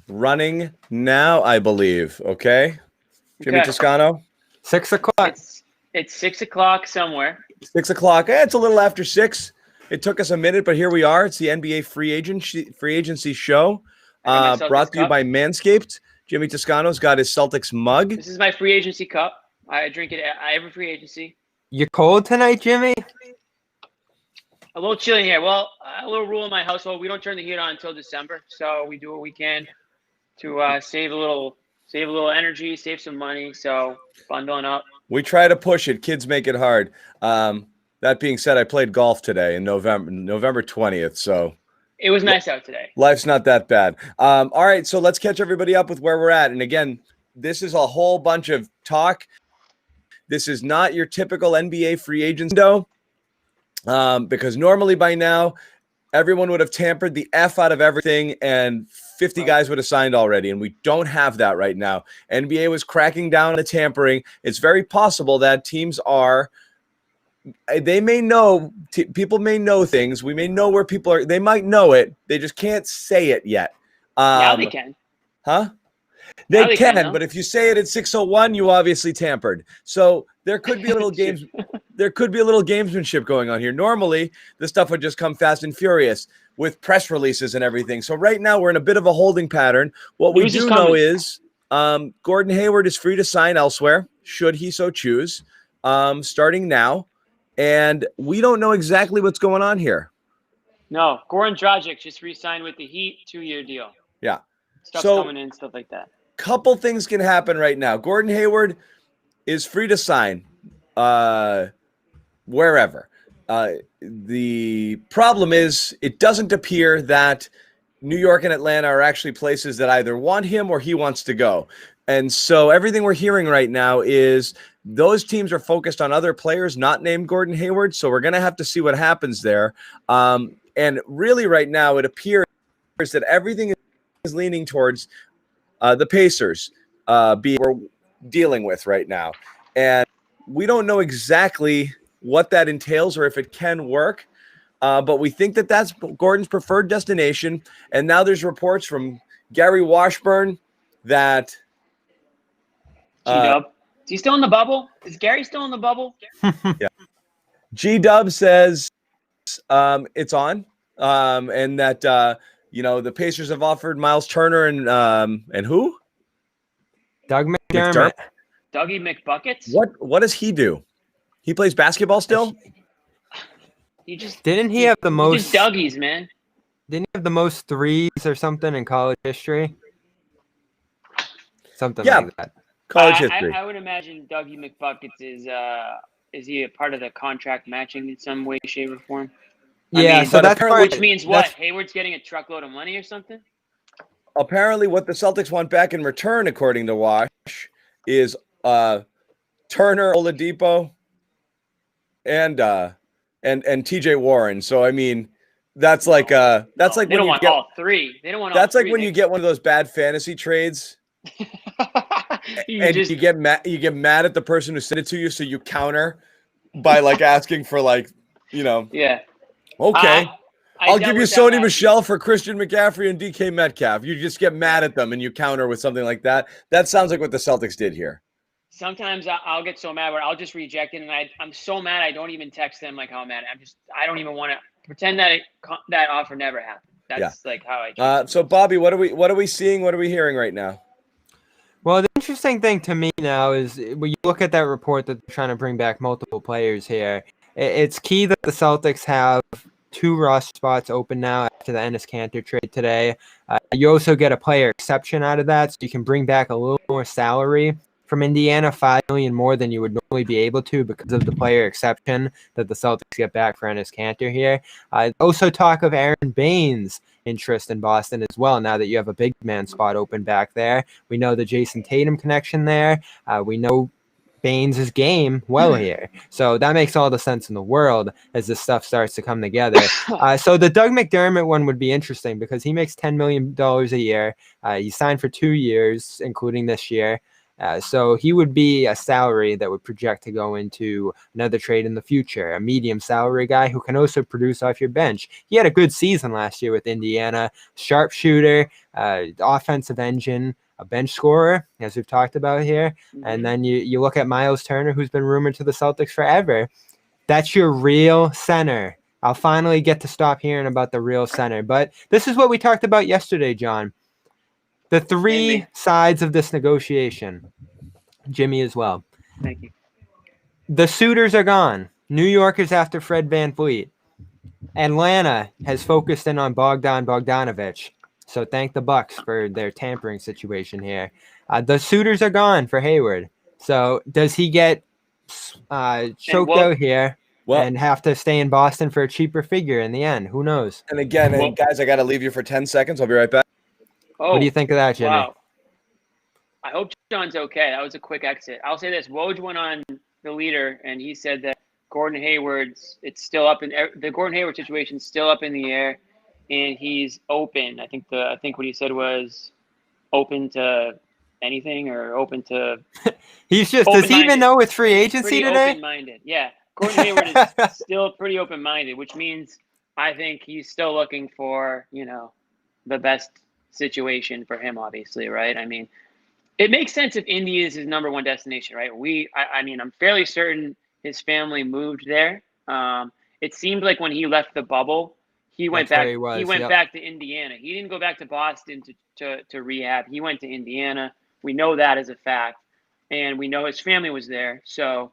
running now, I believe. Okay, Jimmy Toscano. 6 o'clock. It's 6 o'clock somewhere. 6 o'clock. It's a little after 6. It took us a minute, but here we are. It's the NBA free agency show, brought to you by Manscaped. Jimmy Toscano's got his Celtics mug. This is my free agency cup. I drink it every free agency. You cold tonight, Jimmy? A little chilly here. Well, a little rule in my household: we don't turn the heat on until December, so we do what we can to save a little energy, save some money. So bundling up. We try to push it. Kids make it hard. That being said, I played golf today in November 20th. So it was nice out today. Life's not that bad. All right, so let's catch everybody up with where we're at. And again, this is a whole bunch of talk. This is not your typical NBA free agent window, because normally by now, everyone would have tampered the F out of everything and 50 guys would have signed already, and we don't have that right now. NBA was cracking down on the tampering. It's very possible that teams are – they may know – people may know things. We may know where people are – they might know it. They just can't say it yet. Now they can. Huh? They can, but if you say it at 6:01, you obviously tampered. So there could be a little games. There could be a little gamesmanship going on here. Normally, this stuff would just come fast and furious with press releases and everything. So right now, we're in a bit of a holding pattern. What we do know is Gordon Hayward is free to sign elsewhere, should he so choose, starting now. And we don't know exactly what's going on here. No, Goran Dragic just re-signed with the Heat, 2-year deal. Yeah. Stuff's coming in, stuff like that. Couple things can happen right now. Gordon Hayward is free to sign wherever. The problem is it doesn't appear that New York and Atlanta are actually places that either want him or he wants to go. And so everything we're hearing right now is those teams are focused on other players not named Gordon Hayward. So we're going to have to see what happens there. And really right now it appears that everything is leaning towards the Pacers we're dealing with right now. And we don't know exactly what that entails or if it can work, but we think that that's Gordon's preferred destination. And now there's reports from Gary Washburn that G-Dub. Is he still in the bubble? Is Gary still in the bubble? Yeah. G-Dub says it's on, and that the Pacers have offered Myles Turner and who? Doug McDermott. Dougie McBuckets? What does he do? He plays basketball still? Didn't he have the most Dougies, man? Didn't he have the most threes or something in college history? Something like that. College history. I would imagine Dougie McBuckets is he a part of the contract matching in some way, shape, or form? Yeah, so that's which means what? Hayward's getting a truckload of money or something? Apparently, what the Celtics want back in return, according to Wash, is Turner, Oladipo, and TJ Warren. So I mean, that's like they don't want all three. They don't want. That's like when you get one of those bad fantasy trades. You get mad at the person who sent it to you, so you counter by like asking for Yeah. Okay. I'll give you Sony Michel for Christian McCaffrey and DK Metcalf. You just get mad at them and you counter with something like that. That sounds like what the Celtics did here. Sometimes I'll get so mad where I'll just reject it, and I'm so mad I don't even text them like how mad I don't even want to pretend that that offer never happened. That's like how I. So Bobby, what are we seeing? What are we hearing right now? Well, the interesting thing to me now is when you look at that report that they're trying to bring back multiple players here, it's key that the Celtics have 2 roster spots open now after the Enes Kanter trade today. You also get a player exception out of that, so you can bring back a little more salary from Indiana, $5 million more than you would normally be able to because of the player exception that the Celtics get back for Enes Kanter here. Also talk of Aaron Baines' interest in Boston as well, now that you have a big man spot open back there. We know the Jason Tatum connection there. We know Baines' game well here. So that makes all the sense in the world as this stuff starts to come together. So the Doug McDermott one would be interesting because he makes $10 million a year. He signed for 2 years, including this year. So he would be a salary that would project to go into another trade in the future, a medium salary guy who can also produce off your bench. He had a good season last year with Indiana, sharpshooter, offensive engine, a bench scorer, as we've talked about here. And then you look at Myles Turner, who's been rumored to the Celtics forever. That's your real center. I'll finally get to stop hearing about the real center. But this is what we talked about yesterday, John. The three sides of this negotiation. Jimmy as well. Thank you. The suitors are gone. New York is after Fred VanVleet. Atlanta has focused in on Bogdan Bogdanovic. So thank the Bucks for their tampering situation here. The suitors are gone for Hayward. So does he get choked out here and have to stay in Boston for a cheaper figure in the end? Who knows? And again, guys, I got to leave you for 10 seconds. I'll be right back. Oh, what do you think of that, Jimmy? Wow. I hope John's okay. That was a quick exit. I'll say this. Woj went on the leader, and he said that Gordon Hayward's – it's still up in – the Gordon Hayward situation's still up in the air, and he's open. I think what he said was open to anything or open to – He's just – does he even know it's free agency today? Open-minded. Yeah. Gordon Hayward is still pretty open-minded, which means I think he's still looking for, the best situation for him, obviously, right? I mean, it makes sense if Indy is his number one destination, right? I mean, I'm fairly certain his family moved there. It seemed like when he left the bubble, he went back. He went back to Indiana. He didn't go back to Boston to rehab. He went to Indiana. We know that as a fact, and we know his family was there. So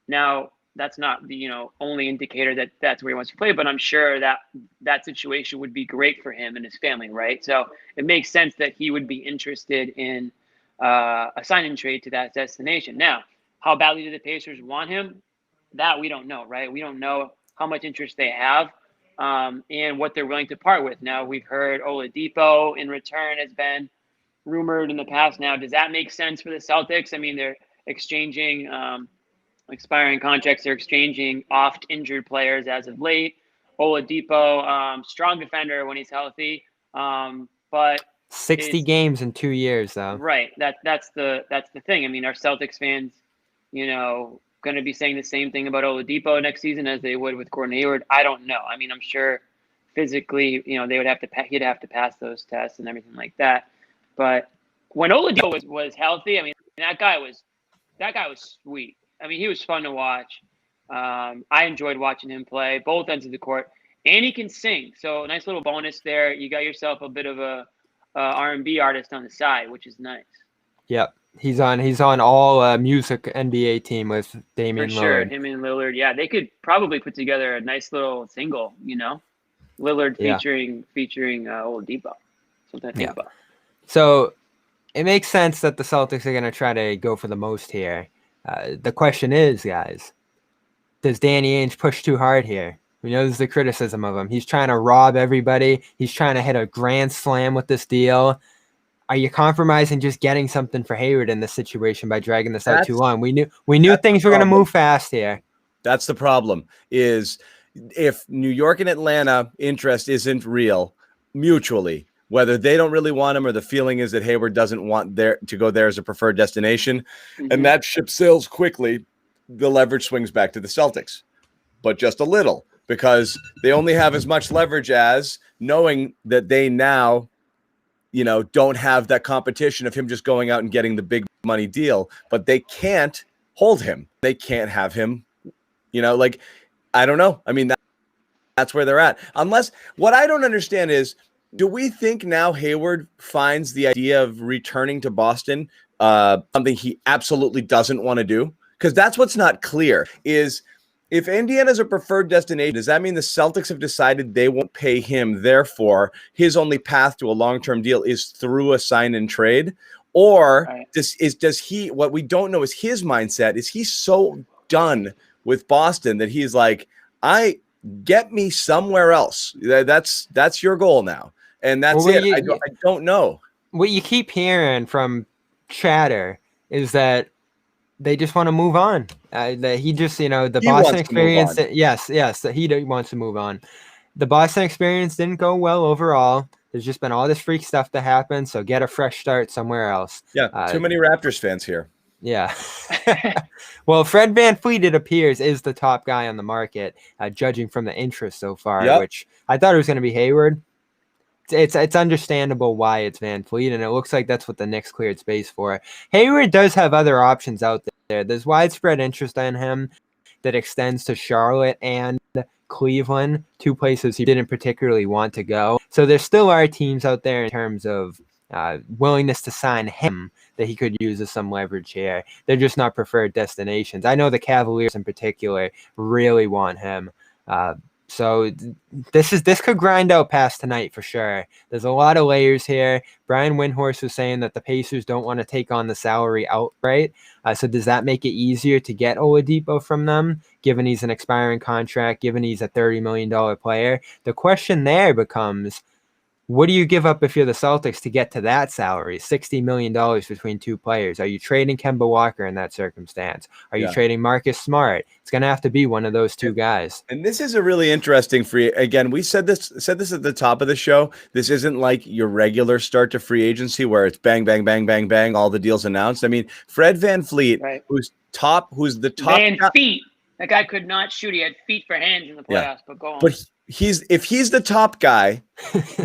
now that's not the only indicator that that's where he wants to play, but I'm sure that situation would be great for him and his family, right? So it makes sense that he would be interested in a sign-and trade to that destination. Now, how badly do the Pacers want him? That we don't know, right? We don't know how much interest they have and what they're willing to part with. Now, we've heard Oladipo in return has been rumored in the past. Now, does that make sense for the Celtics? I mean, they're exchanging expiring contracts. They're exchanging oft-injured players as of late. Oladipo, strong defender when he's healthy, but 60 games in 2 years, though. Right. That's the thing. I mean, are Celtics fans, going to be saying the same thing about Oladipo next season as they would with Gordon Hayward? I don't know. I mean, I'm sure physically, he'd have to pass those tests and everything like that. But when Oladipo was healthy, I mean, that guy was sweet. I mean, he was fun to watch. I enjoyed watching him play both ends of the court, and he can sing. So a nice little bonus there. You got yourself a bit of a R&B artist on the side, which is nice. Yep, he's on all music NBA team with Damian Lillard. For sure, him and Lillard. Yeah, they could probably put together a nice little single. Lillard featuring Oladipo. Something to think about. So it makes sense that the Celtics are going to try to go for the most here. The question is, guys, does Danny Ainge push too hard here? We know there's the criticism of him. He's trying to rob everybody. He's trying to hit a grand slam with this deal. Are you compromising just getting something for Hayward in this situation by dragging this out too long? We knew things were going to move fast here. That's the problem, is if New York and Atlanta interest isn't real mutually, whether they don't really want him or the feeling is that Hayward doesn't want to go there as a preferred destination, and that ship sails quickly, the leverage swings back to the Celtics, but just a little, because they only have as much leverage as knowing that they now, don't have that competition of him just going out and getting the big money deal, but they can't hold him. They can't have him, I don't know. I mean, that's where they're at. Unless, what I don't understand is, do we think now Hayward finds the idea of returning to Boston something he absolutely doesn't want to do? Because that's what's not clear, is if Indiana's a preferred destination, does that mean the Celtics have decided they won't pay him? Therefore, his only path to a long-term deal is through a sign and trade? Or does he, what we don't know is his mindset, is he so done with Boston that he's like, get me somewhere else. That's your goal now. And that's it. I don't know. What you keep hearing from chatter is that they just want to move on. That he just, the Boston experience. Yes, that he wants to move on. The Boston experience didn't go well overall. There's just been all this freak stuff to happen. So get a fresh start somewhere else. Yeah, too many Raptors fans here. Yeah. Well, Fred VanVleet, it appears, is the top guy on the market, judging from the interest so far, which I thought it was going to be Hayward. It's understandable why it's VanVleet, and it looks like that's what the Knicks cleared space for. Hayward does have other options out there. There's widespread interest in him that extends to Charlotte and Cleveland, two places he didn't particularly want to go. So there still are teams out there in terms of willingness to sign him that he could use as some leverage here. They're just not preferred destinations. I know the Cavaliers in particular really want him. So this could grind out past tonight for sure. There's a lot of layers here. Brian Windhorst was saying that the Pacers don't want to take on the salary outright. So does that make it easier to get Oladipo from them, given he's an expiring contract, given he's a $30 million player? The question there becomes, what do you give up if you're the Celtics to get to that salary, $60 million between two players? Are you trading Kemba Walker in that circumstance? Are you trading Marcus Smart? It's going to have to be one of those two guys. And this is a really interesting free. Again, we said this at the top of the show. This isn't like your regular start to free agency where it's bang, bang, bang, bang, bang, all the deals announced. I mean, Fred VanVleet, who's the top. Feet. That guy could not shoot. He had feet for hands in the playoffs, but go on. But if he's the top guy,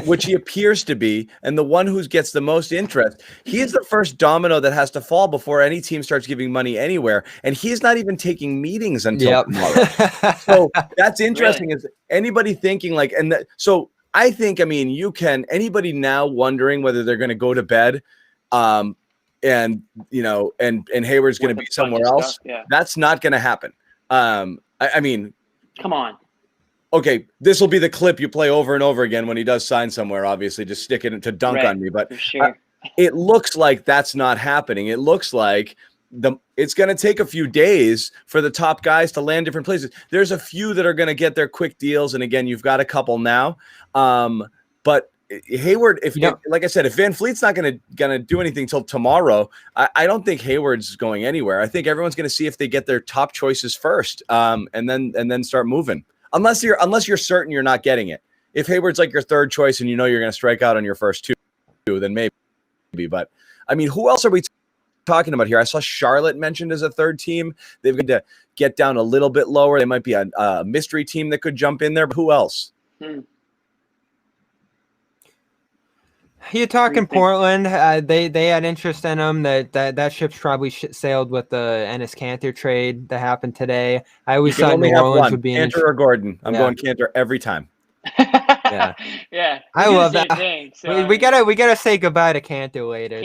which he appears to be, and the one who gets the most interest, he's the first domino that has to fall before any team starts giving money anywhere. And he's not even taking meetings until tomorrow. So that's interesting. Really? Is anybody thinking like, so I think, I mean, anybody now wondering whether they're going to go to bed, and Hayward's going to be somewhere else. Yeah. That's not going to happen. I mean, come on. Okay, this will be the clip you play over and over again when he does sign somewhere, obviously, just stick it to dunk on me. But it looks like that's not happening. It looks like it's going to take a few days for the top guys to land different places. There's a few that are going to get their quick deals. And again, you've got a couple now. But Hayward, like I said, if VanVleet's not going to do anything till tomorrow, I don't think Hayward's going anywhere. I think everyone's going to see if they get their top choices first, and then start moving. Unless you're certain you're not getting it. If Hayward's like your third choice and you know you're going to strike out on your first two, then maybe. But I mean, who else are we talking about here? I saw Charlotte mentioned as a third team. They've got to get down a little bit lower. They might be a mystery team that could jump in there. But who else? You're talking Portland. They had interest in him. That ship's probably sailed with the Enes Kanter trade that happened today. I always thought New Orleans would be Kanter or Gordon. I'm going Kanter every time. Yeah. I love that. Thing, so. We gotta say goodbye to Kanter later.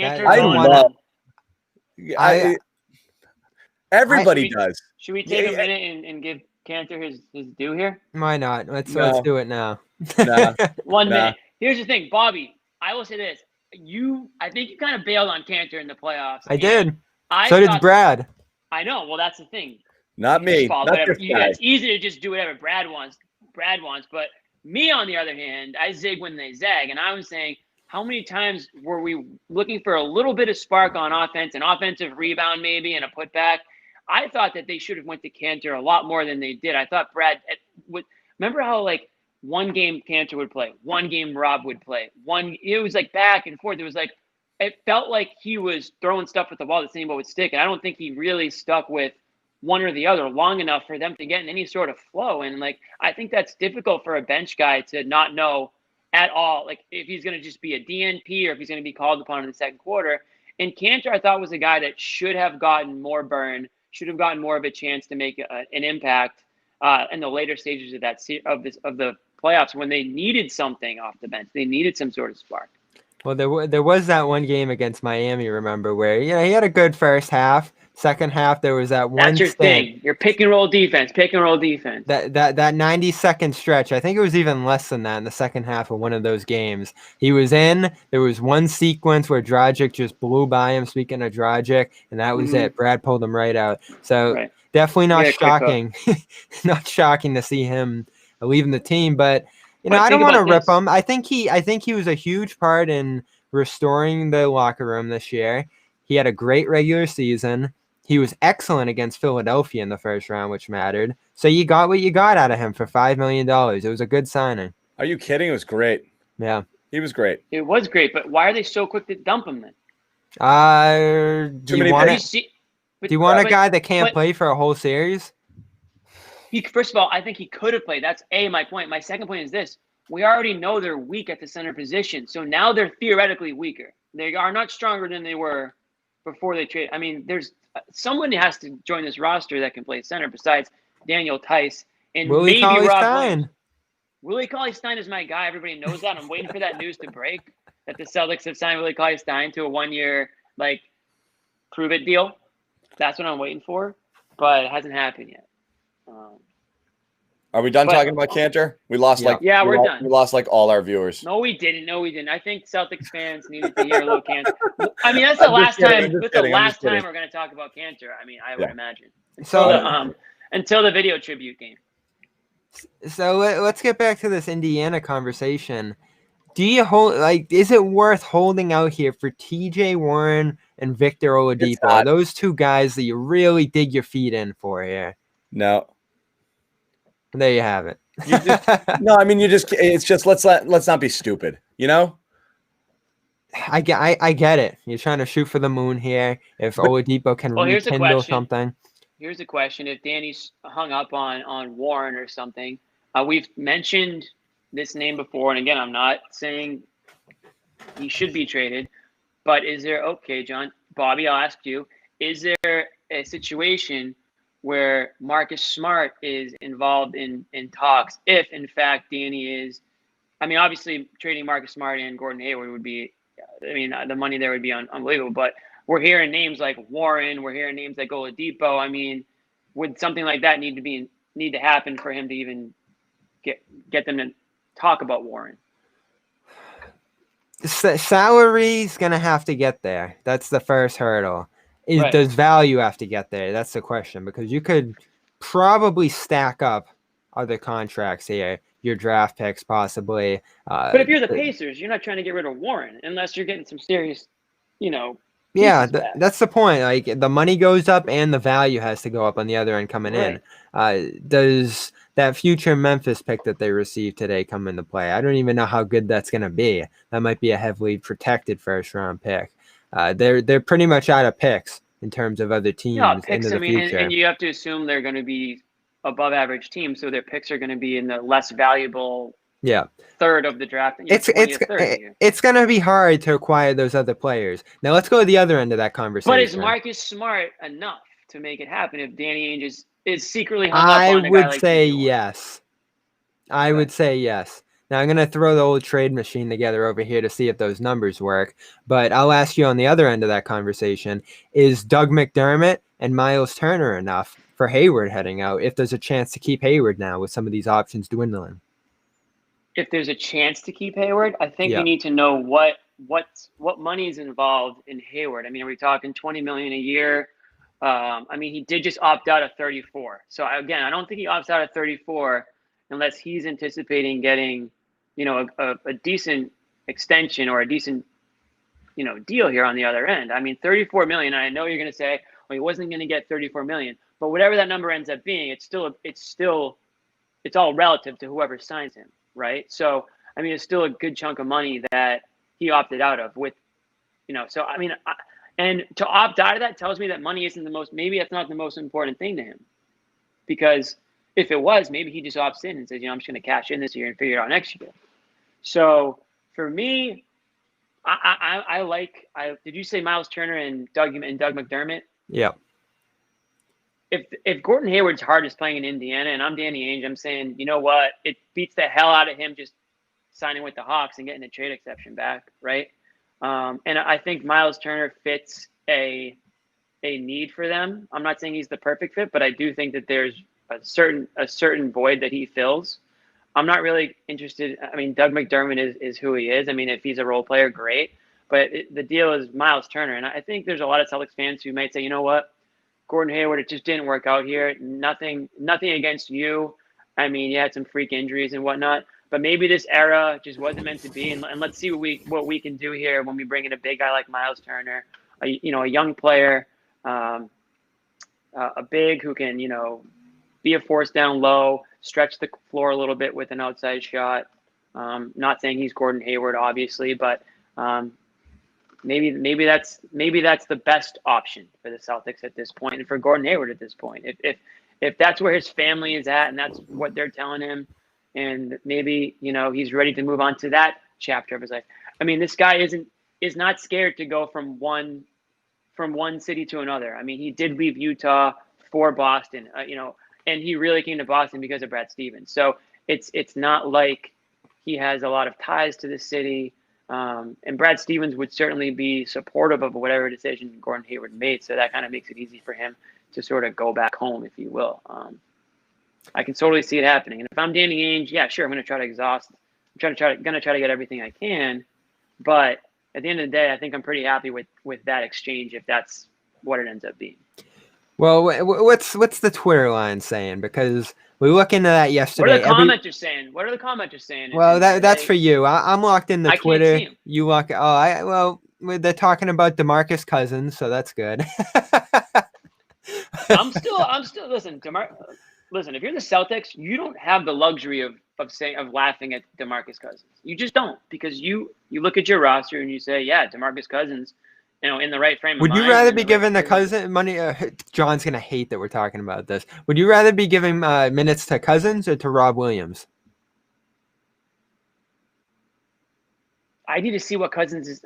Everybody does. Should we take a minute and give Kanter his due here? Why not? Let's do it now. 1 minute. Here's the thing, Bobby. I will say this. I think you kind of bailed on Kanter in the playoffs. I did. So did Brad. I know. Well, that's the thing. Not me. It's easy to just do whatever Brad wants. But me, on the other hand, I zig when they zag. And I was saying, how many times were we looking for a little bit of spark on offense, an offensive rebound maybe, and a putback? I thought that they should have went to Kanter a lot more than they did. I thought Brad would – remember how, like, one game Kanter would play, one game Rob would play. It was like back and forth. It was like it felt like he was throwing stuff at the wall, the same ball would stick. And I don't think he really stuck with one or the other long enough for them to get in any sort of flow. And like I think that's difficult for a bench guy to not know at all, like if he's going to just be a DNP or if he's going to be called upon in the second quarter. And Kanter, I thought, was a guy that should have gotten more burn, should have gotten more of a chance to make an impact in the later stages of the playoffs when they needed something off the bench. They needed some sort of spark. Well, there was that one game against Miami, remember, where he had a good first half. Second half, there was that one. That's your thing. Your pick and roll defense. That 90-second stretch. I think it was even less than that in the second half of one of those games. He was in. There was one sequence where Dragic just blew by him. Speaking of Dragic, and that was it. Brad pulled him right out. So definitely not shocking. Not shocking to see him leaving the team, but I don't want to rip him. I think he was a huge part in restoring the locker room this year. He had a great regular season. He was excellent against Philadelphia in the first round, which mattered. So you got what you got out of him for $5 million. It was a good signing. Are you kidding? It was great. Yeah. He was great. It was great, but why are they so quick to dump him then? Do many you want picks. it? Do you want a guy that can't but play for a whole series? first of all, I think he could have played. That's my point. My second point is this: we already know they're weak at the center position, so now they're theoretically weaker. They are not stronger than they were before they trade. I mean, there's someone has to join this roster that can play center besides Daniel Tice and Willie maybe Cauley Rob Stein. Williams. Willie Cauley Stein is my guy. Everybody knows that. I'm waiting for that news to break that the Celtics have signed Willie Cauley Stein to a 1-year prove it deal. That's what I'm waiting for, but it hasn't happened yet. Are we done talking about Kanter? We lost we're done. We lost all our viewers. No, we didn't. I think Celtics fans needed to hear a little Kanter. I mean, that's the last time. That's the last time we're going to talk about Kanter. I mean, I would imagine until the video tribute game. So let's get back to this Indiana conversation. Do you is it worth holding out here for TJ Warren and Victor Oladipo? Those two guys that you really dig your feet in for here. No. There you have it. It's just let's not be stupid, you know? I get it. You're trying to shoot for the moon here. If Oladipo can rekindle something. Here's the question. If Danny's hung up on Warren or something, we've mentioned this name before, and again, I'm not saying he should be traded, but is there, okay, John, Bobby, I'll ask you, is there a situation where Marcus Smart is involved in talks if, in fact, Danny is, I mean, obviously trading Marcus Smart and Gordon Hayward would be, I mean, the money there would be unbelievable, but we're hearing names like Warren, we're hearing names like Oladipo. I mean, would something like that need to happen for him to even get them to talk about Warren? Salary's gonna have to get there. That's the first hurdle. Right. Does value have to get there? That's the question, because you could probably stack up other contracts here, your draft picks possibly. But if you're the Pacers, you're not trying to get rid of Warren unless you're getting some serious, Yeah, that's the point. Like, the money goes up and the value has to go up on the other end coming in. Does that future Memphis pick that they received today come into play? I don't even know how good that's going to be. That might be a heavily protected first round pick. They're pretty much out of picks in terms of other teams into the future. And you have to assume they're going to be above average teams, so their picks are going to be in the less valuable third of the draft. It's going to be hard to acquire those other players. Now let's go to the other end of that conversation. But is Marcus Smart enough to make it happen if Danny Ainge is secretly hung up on a guy like I would say yes. I would say yes. Now I'm going to throw the old trade machine together over here to see if those numbers work. But I'll ask you on the other end of that conversation, is Doug McDermott and Myles Turner enough for Hayward heading out if there's a chance to keep Hayward now with some of these options dwindling? If there's a chance to keep Hayward, I think you need to know what money is involved in Hayward. I mean, are we talking $20 million a year? I mean, he did just opt out of 34. So again, I don't think he opts out of 34 unless he's anticipating getting, a decent extension or a decent, deal here on the other end. I mean, 34 million. I know you're going to say, well, he wasn't going to get 34 million, but whatever that number ends up being, it's all relative to whoever signs him. Right. So, I mean, it's still a good chunk of money that he opted out of so, I mean, and to opt out of that tells me that money isn't maybe that's not the most important thing to him, because if it was, maybe he just opts in and says, I'm just going to cash in this year and figure it out next year. So for me, did you say Myles Turner and Doug McDermott? Yeah. If Gordon Hayward's hard is playing in Indiana and I'm Danny Ainge, I'm saying, you know what? It beats the hell out of him just signing with the Hawks and getting a trade exception back, right? And I think Myles Turner fits a need for them. I'm not saying he's the perfect fit, but I do think that there's a certain void that he fills. I'm not really interested. I mean, Doug McDermott is who he is. I mean, if he's a role player, great. But the deal is Myles Turner. And I think there's a lot of Celtics fans who might say, you know what? Gordon Hayward, it just didn't work out here. Nothing against you. I mean, you had some freak injuries and whatnot, but maybe this era just wasn't meant to be. And let's see what we can do here when we bring in a big guy like Myles Turner, a young player, a big who can, be a force down low, stretch the floor a little bit with an outside shot. Not saying he's Gordon Hayward, obviously, but maybe that's the best option for the Celtics at this point, and for Gordon Hayward at this point. If that's where his family is at, and that's what they're telling him, and maybe he's ready to move on to that chapter of his life. I mean, this guy is not scared to go from one city to another. I mean, he did leave Utah for Boston, and he really came to Boston because of Brad Stevens. So it's not like he has a lot of ties to the city. And Brad Stevens would certainly be supportive of whatever decision Gordon Hayward made. So that kind of makes it easy for him to sort of go back home, if you will. I can totally see it happening. And if I'm Danny Ainge, yeah, sure, I'm going to try to exhaust. I'm going to try to get everything I can. But at the end of the day, I think I'm pretty happy with that exchange if that's what it ends up being. Well, what's the Twitter line saying? Because we look into that yesterday. What are the commenters saying? What are the commenters saying? Well, that's for you. I'm locked into Twitter. Can't see 'em. You lock. Well, they're talking about DeMarcus Cousins, so that's good. I'm still. Listen, listen. If you're the Celtics, you don't have the luxury of laughing at DeMarcus Cousins. You just don't, because you look at your roster and you say, yeah, DeMarcus Cousins, in the right frame of Would mind. you rather be giving the Cousin money? John's gonna hate that we're talking about this. Would you rather be giving minutes to Cousins or to Rob Williams? I need to see what Cousins is.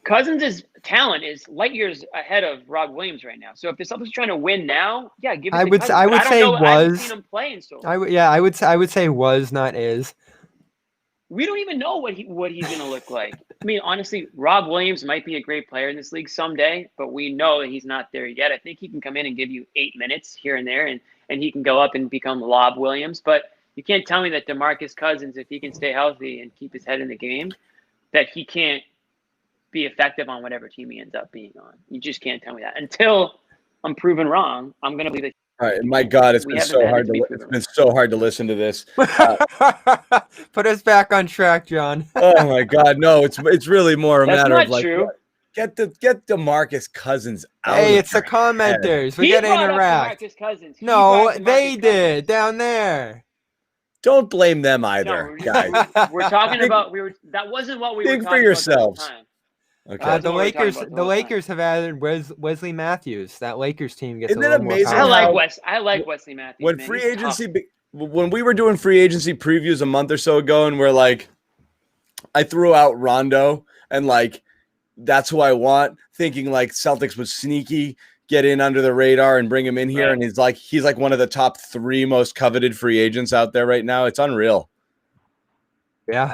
Cousins' talent is light years ahead of Rob Williams right now. So if the Celtics are trying to win now, yeah, give it to Cousins. I would say I haven't seen him play in so long. I would say was, not is. We don't even know what he's going to look like. I mean, honestly, Rob Williams might be a great player in this league someday, but we know that he's not there yet. I think he can come in and give you 8 minutes here and there, and he can go up and become Lob Williams. But you can't tell me that DeMarcus Cousins, if he can stay healthy and keep his head in the game, that he can't be effective on whatever team he ends up being on. You just can't tell me that. Until I'm proven wrong, I'm going to believe that. All right, my God, it's been so hard to listen to this. Put us back on track, John. Oh my God, no, it's really more a matter of like, true. Get DeMarcus Cousins out. Hey, it's the commenters. We gotta interact. DeMarcus Cousins. No, they did down there. Don't blame them either, guys. We're talking about that wasn't what we were talking about. Think for yourselves. Okay. The Lakers have added Wesley Matthews. That Lakers team gets. Isn't it amazing? I like Wesley Matthews. When free agency, when we were doing free agency previews a month or so ago, and we're like, I threw out Rondo, and like, that's who I want, thinking like Celtics was sneaky, get in under the radar and bring him in here, right. And he's like one of the top 3 most coveted free agents out there right now. It's unreal. Yeah.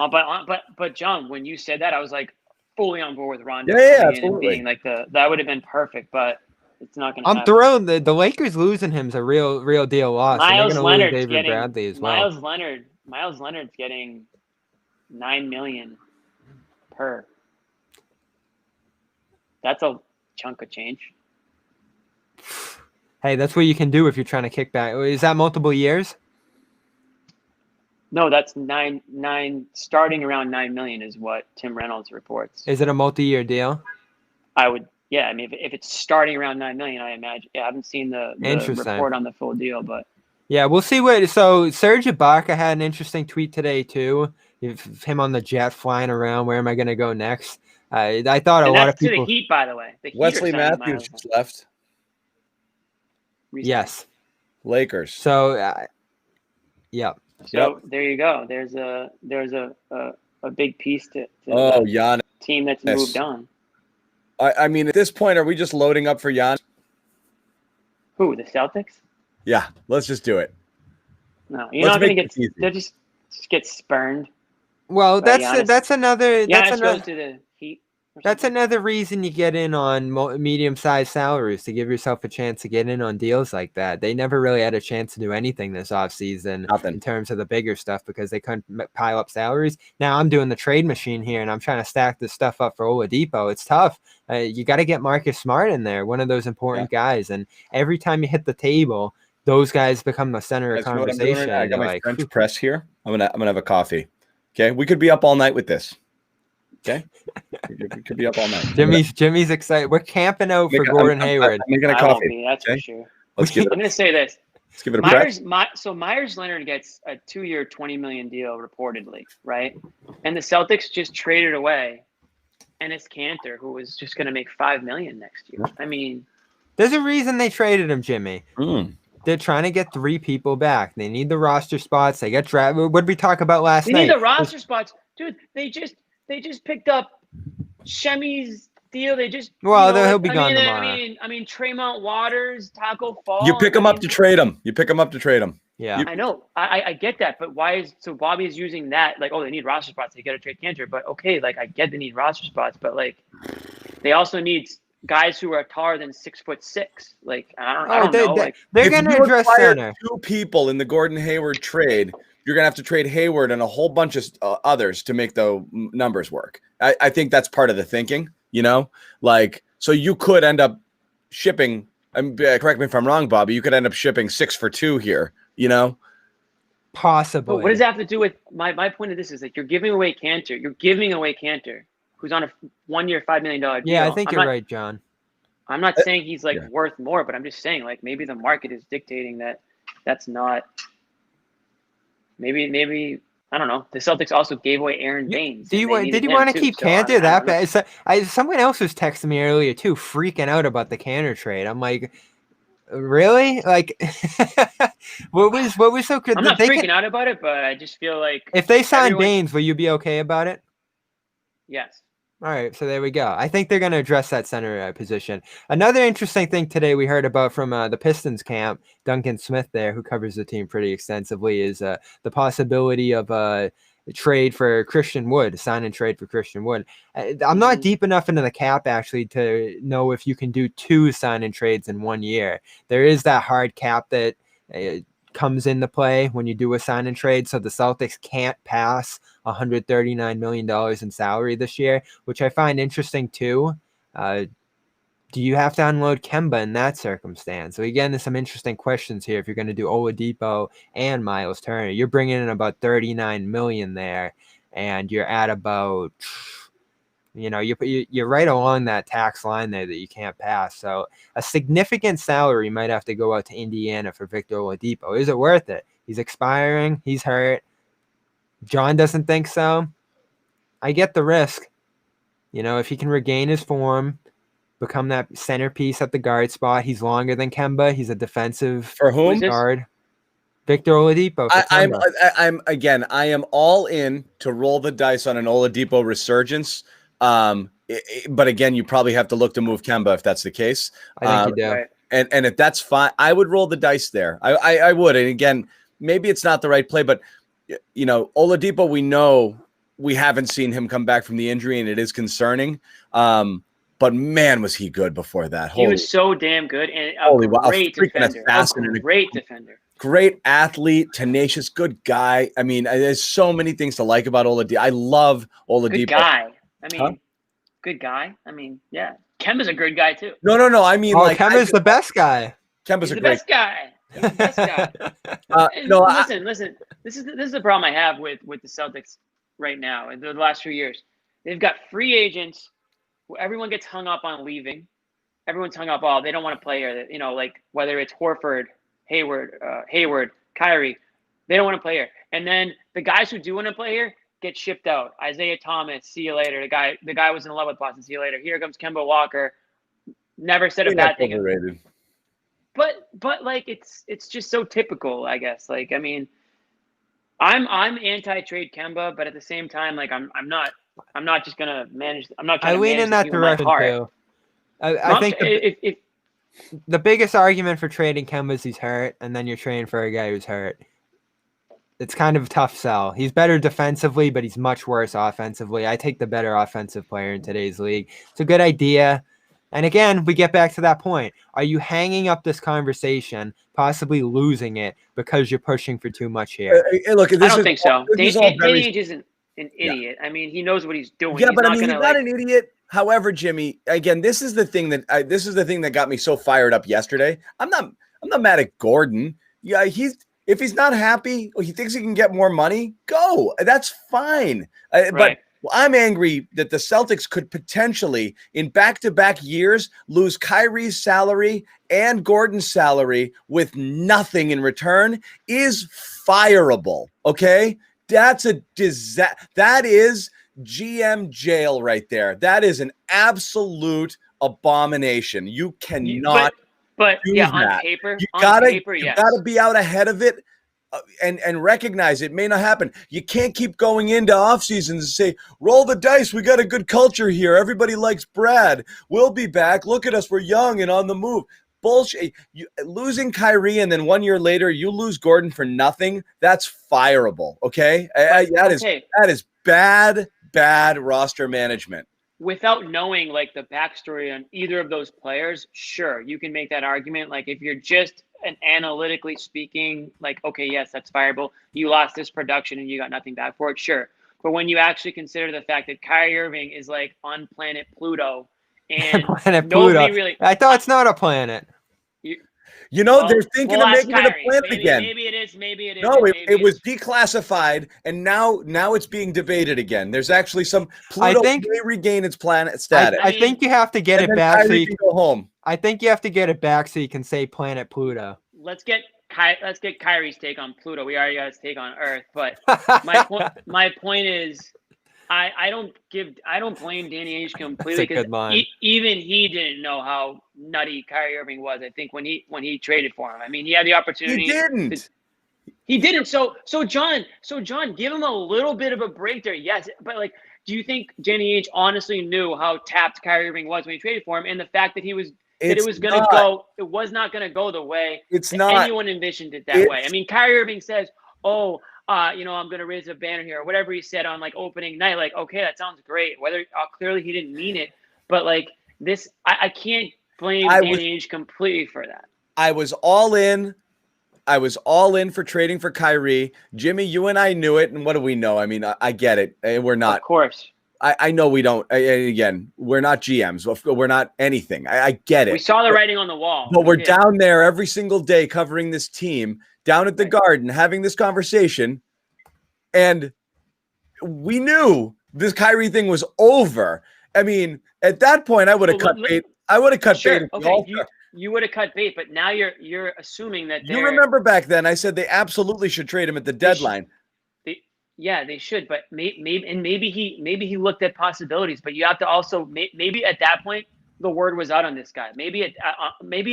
But John, when you said that, I was like, fully on board with Rondo. Yeah, absolutely. Being like that would have been perfect, but it's not going to happen. I'm thrilled. The Lakers losing him is a real deal loss. Myles Leonard's lose David Bradley as well. Myles Leonard's getting $9 million per. That's a chunk of change. Hey, that's what you can do if you're trying to kick back. Is that multiple years? No, that's nine starting around $9 million is what Tim Reynolds reports. Is it a multi-year deal? I mean, if it's starting around $9 million, I imagine. Yeah, I haven't seen the report on the full deal, but yeah, we'll see so Serge Ibaka had an interesting tweet today too. Him on the jet flying around. Where am I going to go next? I thought a lot of people. To the Heat, by the way. Wesley Matthews just left. Recently. Yes. Lakers. So, yeah. So there you go. There's a big piece to Giannis. Team that's moved on. I mean, at this point, are we just loading up for Giannis? Who, the Celtics? Yeah, let's just do it. No, you're not going to get. They'll just get spurned. Well, that's another. Giannis goes to the Heat. That's another reason you get in on medium-sized salaries, to give yourself a chance to get in on deals like that. They never really had a chance to do anything this offseason in terms of the bigger stuff because they couldn't pile up salaries. Now I'm doing the trade machine here, and I'm trying to stack this stuff up for Oladipo. It's tough. You got to get Marcus Smart in there, one of those important guys. And every time you hit the table, those guys become the center of conversation. I got my French press here. I'm gonna have a coffee. Okay, we could be up all night with this. Okay, we could be up all night. Jimmy's excited. We're camping out for Gordon Hayward. I'm making a coffee. That's for sure. Let's get. I'm gonna say this. Let's give it a crack. Myers Leonard gets a 2-year, $20 million deal reportedly, right? And the Celtics just traded away Enes Kanter, who was just going to make $5 million next year. I mean, there's a reason they traded him, Jimmy. They're trying to get 3 people back. They need the roster spots. They got drafted. What did we talk about last night? They need the roster spots, dude. They just picked up Shemi's deal. They just he'll be gone tomorrow. I mean, Tremont Waters, Taco Fall. You pick him up to trade him. Yeah, I know. I get that, but why is Bobby is using that like, oh, they need roster spots. They got to trade Kanter, but okay, like I get they need roster spots, but like they also need guys who are taller than 6'6". Like I don't know. They're going to address center. 2 people in the Gordon Hayward trade. You're going to have to trade Hayward and a whole bunch of others to make the numbers work. I think that's part of the thinking, like, so you could end up shipping, correct me if I'm wrong, Bobby, you could end up shipping 6 for 2 here, Possibly. But what does that have to do with my point of this is like you're giving away Kanter, who's on a 1-year, $5 million deal. Yeah, I think you're right, John. I'm not saying he's worth more, but I'm just saying like maybe the market is dictating that that's not. Maybe I don't know. The Celtics also gave away Aaron Baines. Did you want to keep Kanter that bad? Someone else was texting me earlier too, freaking out about the Kanter trade. I'm like, really? Like, what was so good? I'm not freaking out about it, but I just feel like if they sign Baines, will you be okay about it? Yes. All right, so there we go. I think they're going to address that center position. Another interesting thing today we heard about from the Pistons camp, Duncan Smith there, who covers the team pretty extensively, is the possibility of a trade for Christian Wood, sign and trade for Christian Wood. I'm not deep enough into the cap, actually, to know if you can do 2 sign and trades in 1 year. There is that hard cap that comes into play when you do a sign and trade. So the Celtics can't pass $139 million in salary this year, which I find interesting too. Do you have to unload Kemba in that circumstance? So again, there's some interesting questions here. If you're going to do Oladipo and Myles Turner, you're bringing in about $39 million there, and you're at about, you're right along that tax line there that you can't pass. So a significant salary might have to go out to Indiana for Victor Oladipo. Is it worth it? He's expiring. He's hurt. John doesn't think so. I get the risk. If he can regain his form, become that centerpiece at the guard spot. He's longer than Kemba. He's a defensive for whom guard. Victor Oladipo. I am all in to roll the dice on an Oladipo resurgence. But again, you probably have to look to move Kemba if that's the case. I think you do. Right. And if that's fine, I would roll the dice there. I would. And again, maybe it's not the right play, but Oladipo, we haven't seen him come back from the injury, and it is concerning. But man, was he good before that. He was so damn good, and great defender. Great athlete, tenacious, good guy. I mean, there's so many things to like about Oladipo. I love Oladipo. Good guy. I mean, yeah. Kemba's a good guy too. No. I mean, Kemba's the best guy. Kemba's the best guy. He's the best guy. Listen. This is the problem I have with the Celtics right now. In the last few years, they've got free agents who everyone gets hung up on leaving. Everyone's hung up. Oh, they don't want to play here. Like whether it's Horford, Hayward, Kyrie, they don't want to play here. And then the guys who do want to play here get shipped out. Isaiah Thomas, see you later. The guy was in love with Boston. See you later. Here comes Kemba Walker. Never said a bad thing. Overrated. But like it's just so typical, I guess. Like I mean, I'm anti-trade Kemba, but at the same time, like I'm not just gonna manage. I'm not trying to manage in that direction too. I think the biggest argument for trading Kemba is he's hurt, and then you're trading for a guy who's hurt. It's kind of a tough sell. He's better defensively, but he's much worse offensively. I take the better offensive player in today's league. It's a good idea. And again, we get back to that point. Are you hanging up this conversation, possibly losing it because you're pushing for too much here? Look, I don't think so. Danny isn't an idiot. Yeah. I mean, he knows what he's doing. Yeah, but he's not an idiot. However, Jimmy, again, this is the thing that got me so fired up yesterday. I'm not mad at Gordon. Yeah, if he's not happy, he thinks he can get more money. Go. That's fine. Right. Well, I'm angry that the Celtics could potentially, in back-to-back years, lose Kyrie's salary and Gordon's salary with nothing in return is fireable, okay? That's a disaster. That is GM jail right there. That is an absolute abomination. You cannot but do yeah, that. on gotta, paper, you yes. gotta be out ahead of it. And recognize it may not happen. You can't keep going into off seasons and say, roll the dice. We got a good culture here. Everybody likes Brad. We'll be back. Look at us. We're young and on the move. Bullshit. Losing Kyrie and then 1 year later you lose Gordon for nothing. That's fireable. Okay. That is bad roster management. Without knowing like the backstory on either of those players, sure, you can make that argument. Like if you're just analytically speaking, like, okay, yes, that's fireable. You lost this production and you got nothing back for it, sure. But when you actually consider the fact that Kyrie Irving is like on planet Pluto and nobody really, I thought it's not a planet. They're thinking of making it a planet again. Maybe it is. No, it was declassified, and now it's being debated again. There's actually some Pluto may regain its planet status. I think you have to get it back so you can go home. I think you have to get it back so you can say planet Pluto. Let's get Kyrie's take on Pluto. We already got his take on Earth, but my point is, I don't blame Danny Ainge completely because even he didn't know how nutty Kyrie Irving was. I think when he traded for him, I mean, he had the opportunity. He didn't. So John, give him a little bit of a break there. Yes, but like, do you think Danny Ainge honestly knew how tapped Kyrie Irving was when he traded for him, and the fact that it was not going to go the way anyone envisioned it that way? I mean, Kyrie Irving says, "Oh, I'm going to raise a banner here," or whatever he said on like opening night. Like, okay, that sounds great. Whether clearly he didn't mean it, but like this, I can't blame Danny Ainge completely for that. I was all in for trading for Kyrie. Jimmy, you and I knew it, and what do we know? I mean, I get it. We're not. Of course. I know we don't. Again, we're not GMs. We're not anything. I get it. We saw the writing on the wall. But we're down there every single day covering this team, down at the Garden, having this conversation, and we knew this Kyrie thing was over. I mean, at that point, I would have cut bait. I would have cut bait. Okay, you would have cut bait, but now you're assuming that you remember back then I said they absolutely should trade him at the deadline. They should, but maybe he looked at possibilities, but you have to also maybe at that point the word was out on this guy. Maybe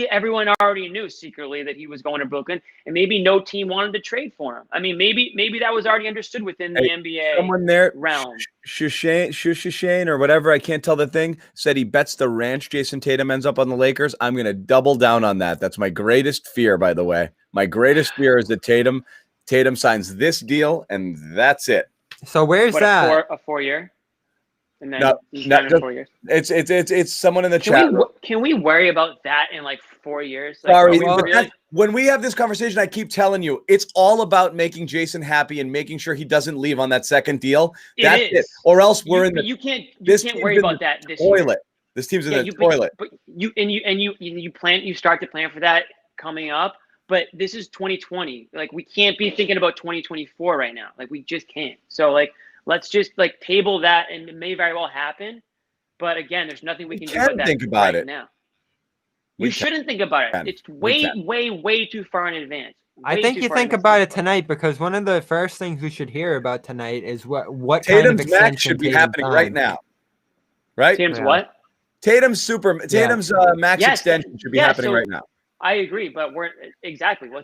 everyone already knew secretly that he was going to Brooklyn, and maybe no team wanted to trade for him. I mean, maybe that was already understood within the NBA. Someone there, realm. Shane or whatever, I can't tell the thing, said he bets the ranch Jason Tatum ends up on the Lakers. I'm going to double down on that. That's my greatest fear, by the way. My greatest fear is that Tatum signs this deal, and that's it. So where's that? A 4-year? And then not 4 years. It's someone in the chat. Can we worry about that in like 4 years? Like, sorry, when we have this conversation, I keep telling you, it's all about making Jason happy and making sure he doesn't leave on that second deal. That's it. Or else you can't worry about that this toilet. Year. This team's in the toilet. But you start to plan for that coming up. But this is 2020. Like, we can't be thinking about 2024 right now. Like, we just can't. So like, let's just like table that, and it may very well happen. But again, there's nothing we can do about that think about right it now. You shouldn't think about it. It's way too far in advance. I think you think about it tonight, because one of the first things we should hear about tonight is what Tatum's kind of max should be happening right now. Right? Tatum's what? Tatum's max extension should be happening right now. I agree, but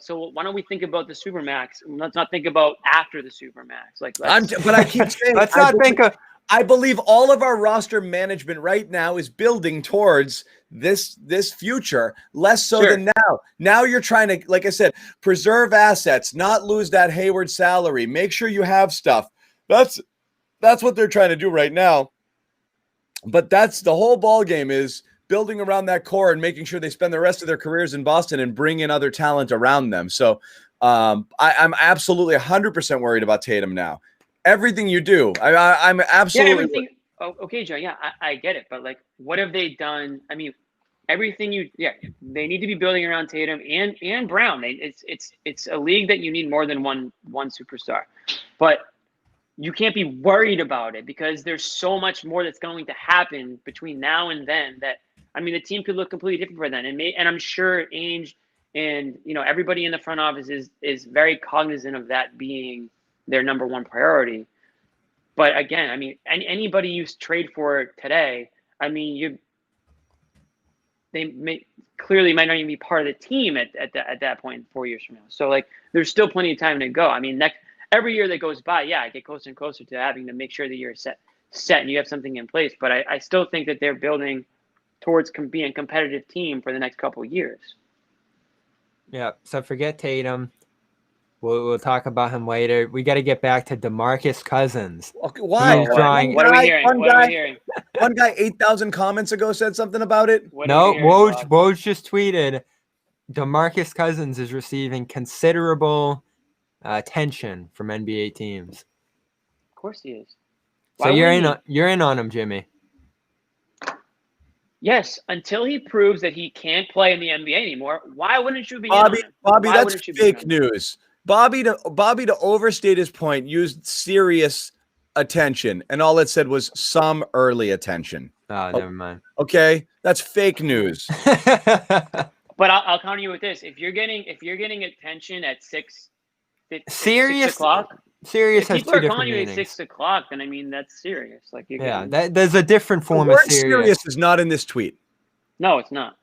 so why don't we think about the Supermax? Let's not think about after the Supermax. But I keep saying, I believe all of our roster management right now is building towards this future, less so than now. Now you're trying to, like I said, preserve assets, not lose that Hayward salary, make sure you have stuff. That's what they're trying to do right now. But that's the whole ball game, is building around that core and making sure they spend the rest of their careers in Boston and bring in other talent around them. So I'm absolutely 100% worried about Tatum now. Everything you do, I'm absolutely. Yeah, okay, Joe. Yeah, I get it. But like, what have they done? I mean, everything they need to be building around Tatum and Brown. It's a league that you need more than one superstar. But you can't be worried about it because there's so much more that's going to happen between now and then that, I mean, the team could look completely different for then. And I'm sure Ainge and, everybody in the front office is very cognizant of that being their number one priority. But again, I mean, anybody you trade for today, I mean, they clearly might not even be part of the team at that point 4 years from now. So like, there's still plenty of time to go. I mean, every year that goes by, I get closer and closer to having to make sure that you're set and you have something in place. But I still think that they're building towards being a competitive team for the next couple of years. Yeah. So forget Tatum. We'll talk about him later. We got to get back to DeMarcus Cousins. Okay, why? He's drawing. What are we hearing? What are we hearing? One guy 8,000 comments ago said something about it. No, Woj just tweeted, DeMarcus Cousins is receiving considerable attention from NBA teams. Of course he is. So you're in on him, Jimmy. Yes, until he proves that he can't play in the NBA anymore. Why wouldn't you be Bobby, in on him? Bobby, that's fake news. Bobby, to overstate his point, used serious attention, and all it said was some early attention. Oh, never mind. Okay, that's fake news. But I'll counter you with this: if you're getting attention at 6 o'clock, serious. If people are calling you at 6 o'clock, then I mean that's serious. Like there's a different form of serious. Serious is not in this tweet. No, it's not.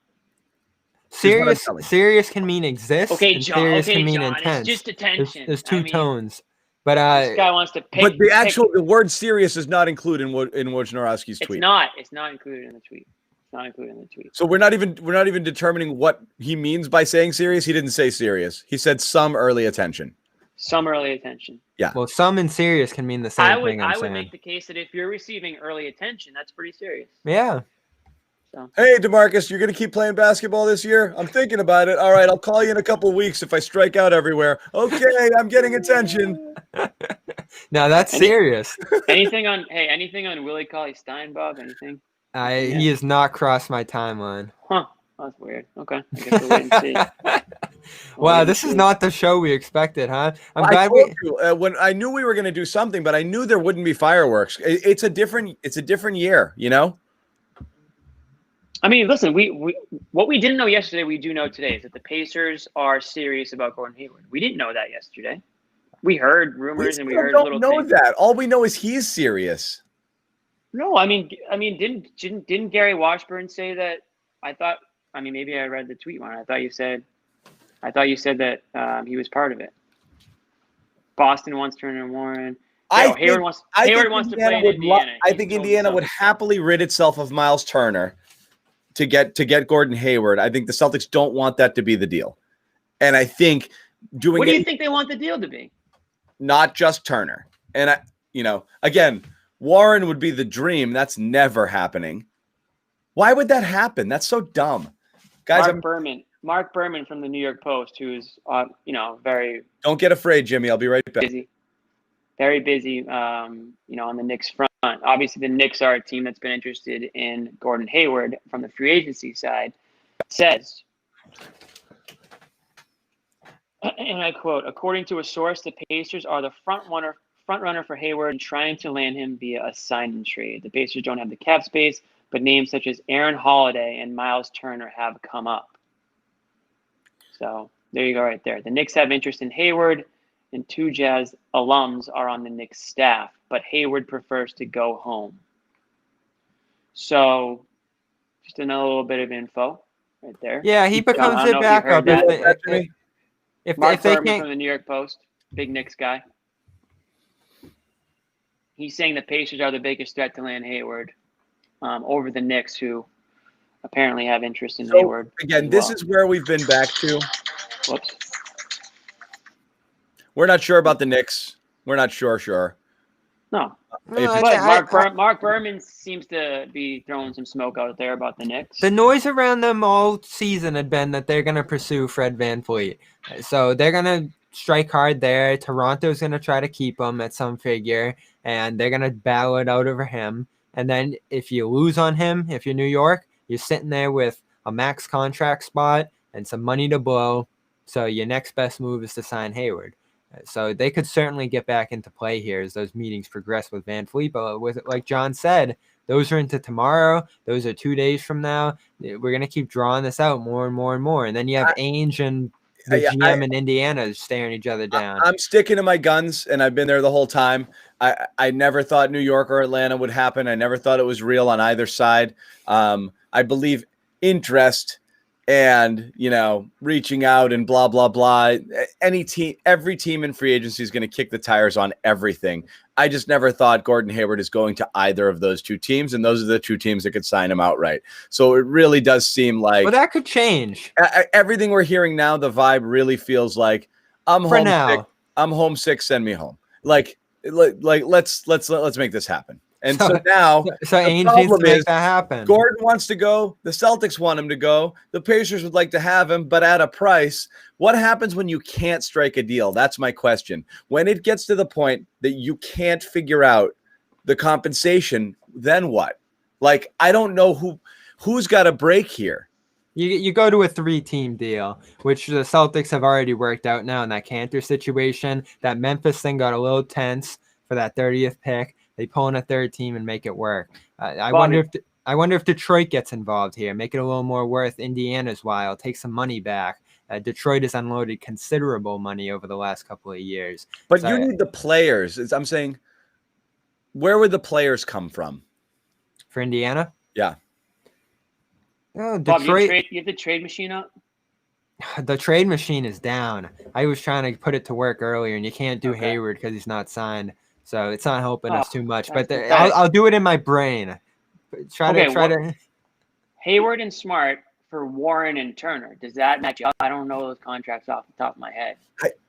Serious can mean exist. Okay, and John. Serious Okay, can mean John. intense. It's just attention. There's two tones. But this guy wants to pick. But the word serious is not included in Wojnarowski's tweet. It's not included in the tweet. It's not included in the tweet. So we're not even determining what he means by saying serious. He didn't say serious. He said some early attention. Some early attention. Yeah. Well, some and serious can mean the same thing. I would make the case that if you're receiving early attention, that's pretty serious. Yeah. So. Hey, DeMarcus, you're going to keep playing basketball this year? I'm thinking about it. All right, I'll call you in a couple of weeks if I strike out everywhere. Okay, I'm getting attention. Now that's serious. Anything on Willie Cauley-Stein, Bob? Anything? He has not crossed my timeline. Huh. That's weird. Okay. I guess we'll wait and see. Wow, this is not the show we expected, huh? I'm glad when I knew we were going to do something, but I knew there wouldn't be fireworks. It's a different year, you know? I mean, listen, what we didn't know yesterday, we do know today is that the Pacers are serious about Gordon Hayward. We didn't know that yesterday. We heard rumors and we heard little things. We don't know that. All we know is he's serious. No, I mean, didn't Gary Washburn say that? Maybe I read the tweet one. I thought you said that he was part of it. Boston wants Turner and Warren. Hayward wants to play in Indiana. I think Indiana would happily rid itself of Myles Turner to get Gordon Hayward. I think the Celtics don't want that to be the deal. And I think what do you think they want the deal to be? Not just Turner. And again, Warren would be the dream. That's never happening. Why would that happen? That's so dumb. Guys, Mark Berman from the New York Post, who's very don't get afraid, Jimmy. I'll be right back. Very busy, on the Knicks front. Obviously, the Knicks are a team that's been interested in Gordon Hayward from the free agency side. Says, and I quote, according to a source, the Pacers are the front runner for Hayward and trying to land him via a sign and trade. The Pacers don't have the cap space, but names such as Aaron Holiday and Myles Turner have come up. So there you go right there. The Knicks have interest in Hayward, and 2 Jazz alums are on the Knicks staff, but Hayward prefers to go home. So just another little bit of info right there. Yeah, he becomes a backup. If Mark they Berman can't... from the New York Post, big Knicks guy. He's saying the Pacers are the biggest threat to land Hayward over the Knicks, who apparently have interest in Hayward. Again, this is where we've been back to. Whoops. We're not sure about the Knicks. We're not sure. No. But Mark Berman seems to be throwing some smoke out there about the Knicks. The noise around them all season had been that they're going to pursue Fred VanVleet. So they're going to strike hard there. Toronto's going to try to keep him at some figure, and they're going to battle it out over him. And then if you lose on him, if you're New York, you're sitting there with a max contract spot and some money to blow. So your next best move is to sign Hayward. So they could certainly get back into play here as those meetings progress with Van Fleet. But with like John said, those are into tomorrow. Those are 2 days from now. We're gonna keep drawing this out more and more and more. And then you have Ainge and the GM in Indiana staring each other down. I'm sticking to my guns, and I've been there the whole time. I never thought New York or Atlanta would happen. I never thought it was real on either side. I believe interest and, reaching out and blah, blah, blah. Every team in free agency is going to kick the tires on everything. I just never thought Gordon Hayward is going to either of those two teams, and those are the two teams that could sign him outright. So it really does seem like... Well, that could change. Everything we're hearing now, the vibe really feels like, I'm homesick. Now. I'm homesick. Send me home. Like let's make this happen. And so now, so Ainge needs to make that happen. Gordon wants to go. The Celtics want him to go. The Pacers would like to have him, but at a price. What happens when you can't strike a deal? That's my question. When it gets to the point that you can't figure out the compensation, then what? Like, I don't know who's got a break here. You go to a 3-team deal, which the Celtics have already worked out now in that Kanter situation. That Memphis thing got a little tense for that 30th pick. They pull in a 3rd team and make it work. I wonder if Detroit gets involved here, make it a little more worth Indiana's while, take some money back. Detroit has unloaded considerable money over the last couple of years. But you need the players. I'm saying, where would the players come from? For Indiana? Yeah. Oh, Bob, Detroit. you have the trade machine up? The trade machine is down. I was trying to put it to work earlier, and you can't do Hayward because he's not signed. So it's not helping us too much. But I'll do it in my brain. Try to. Hayward and Smart for Warren and Turner. Does that match up? I don't know those contracts off the top of my head.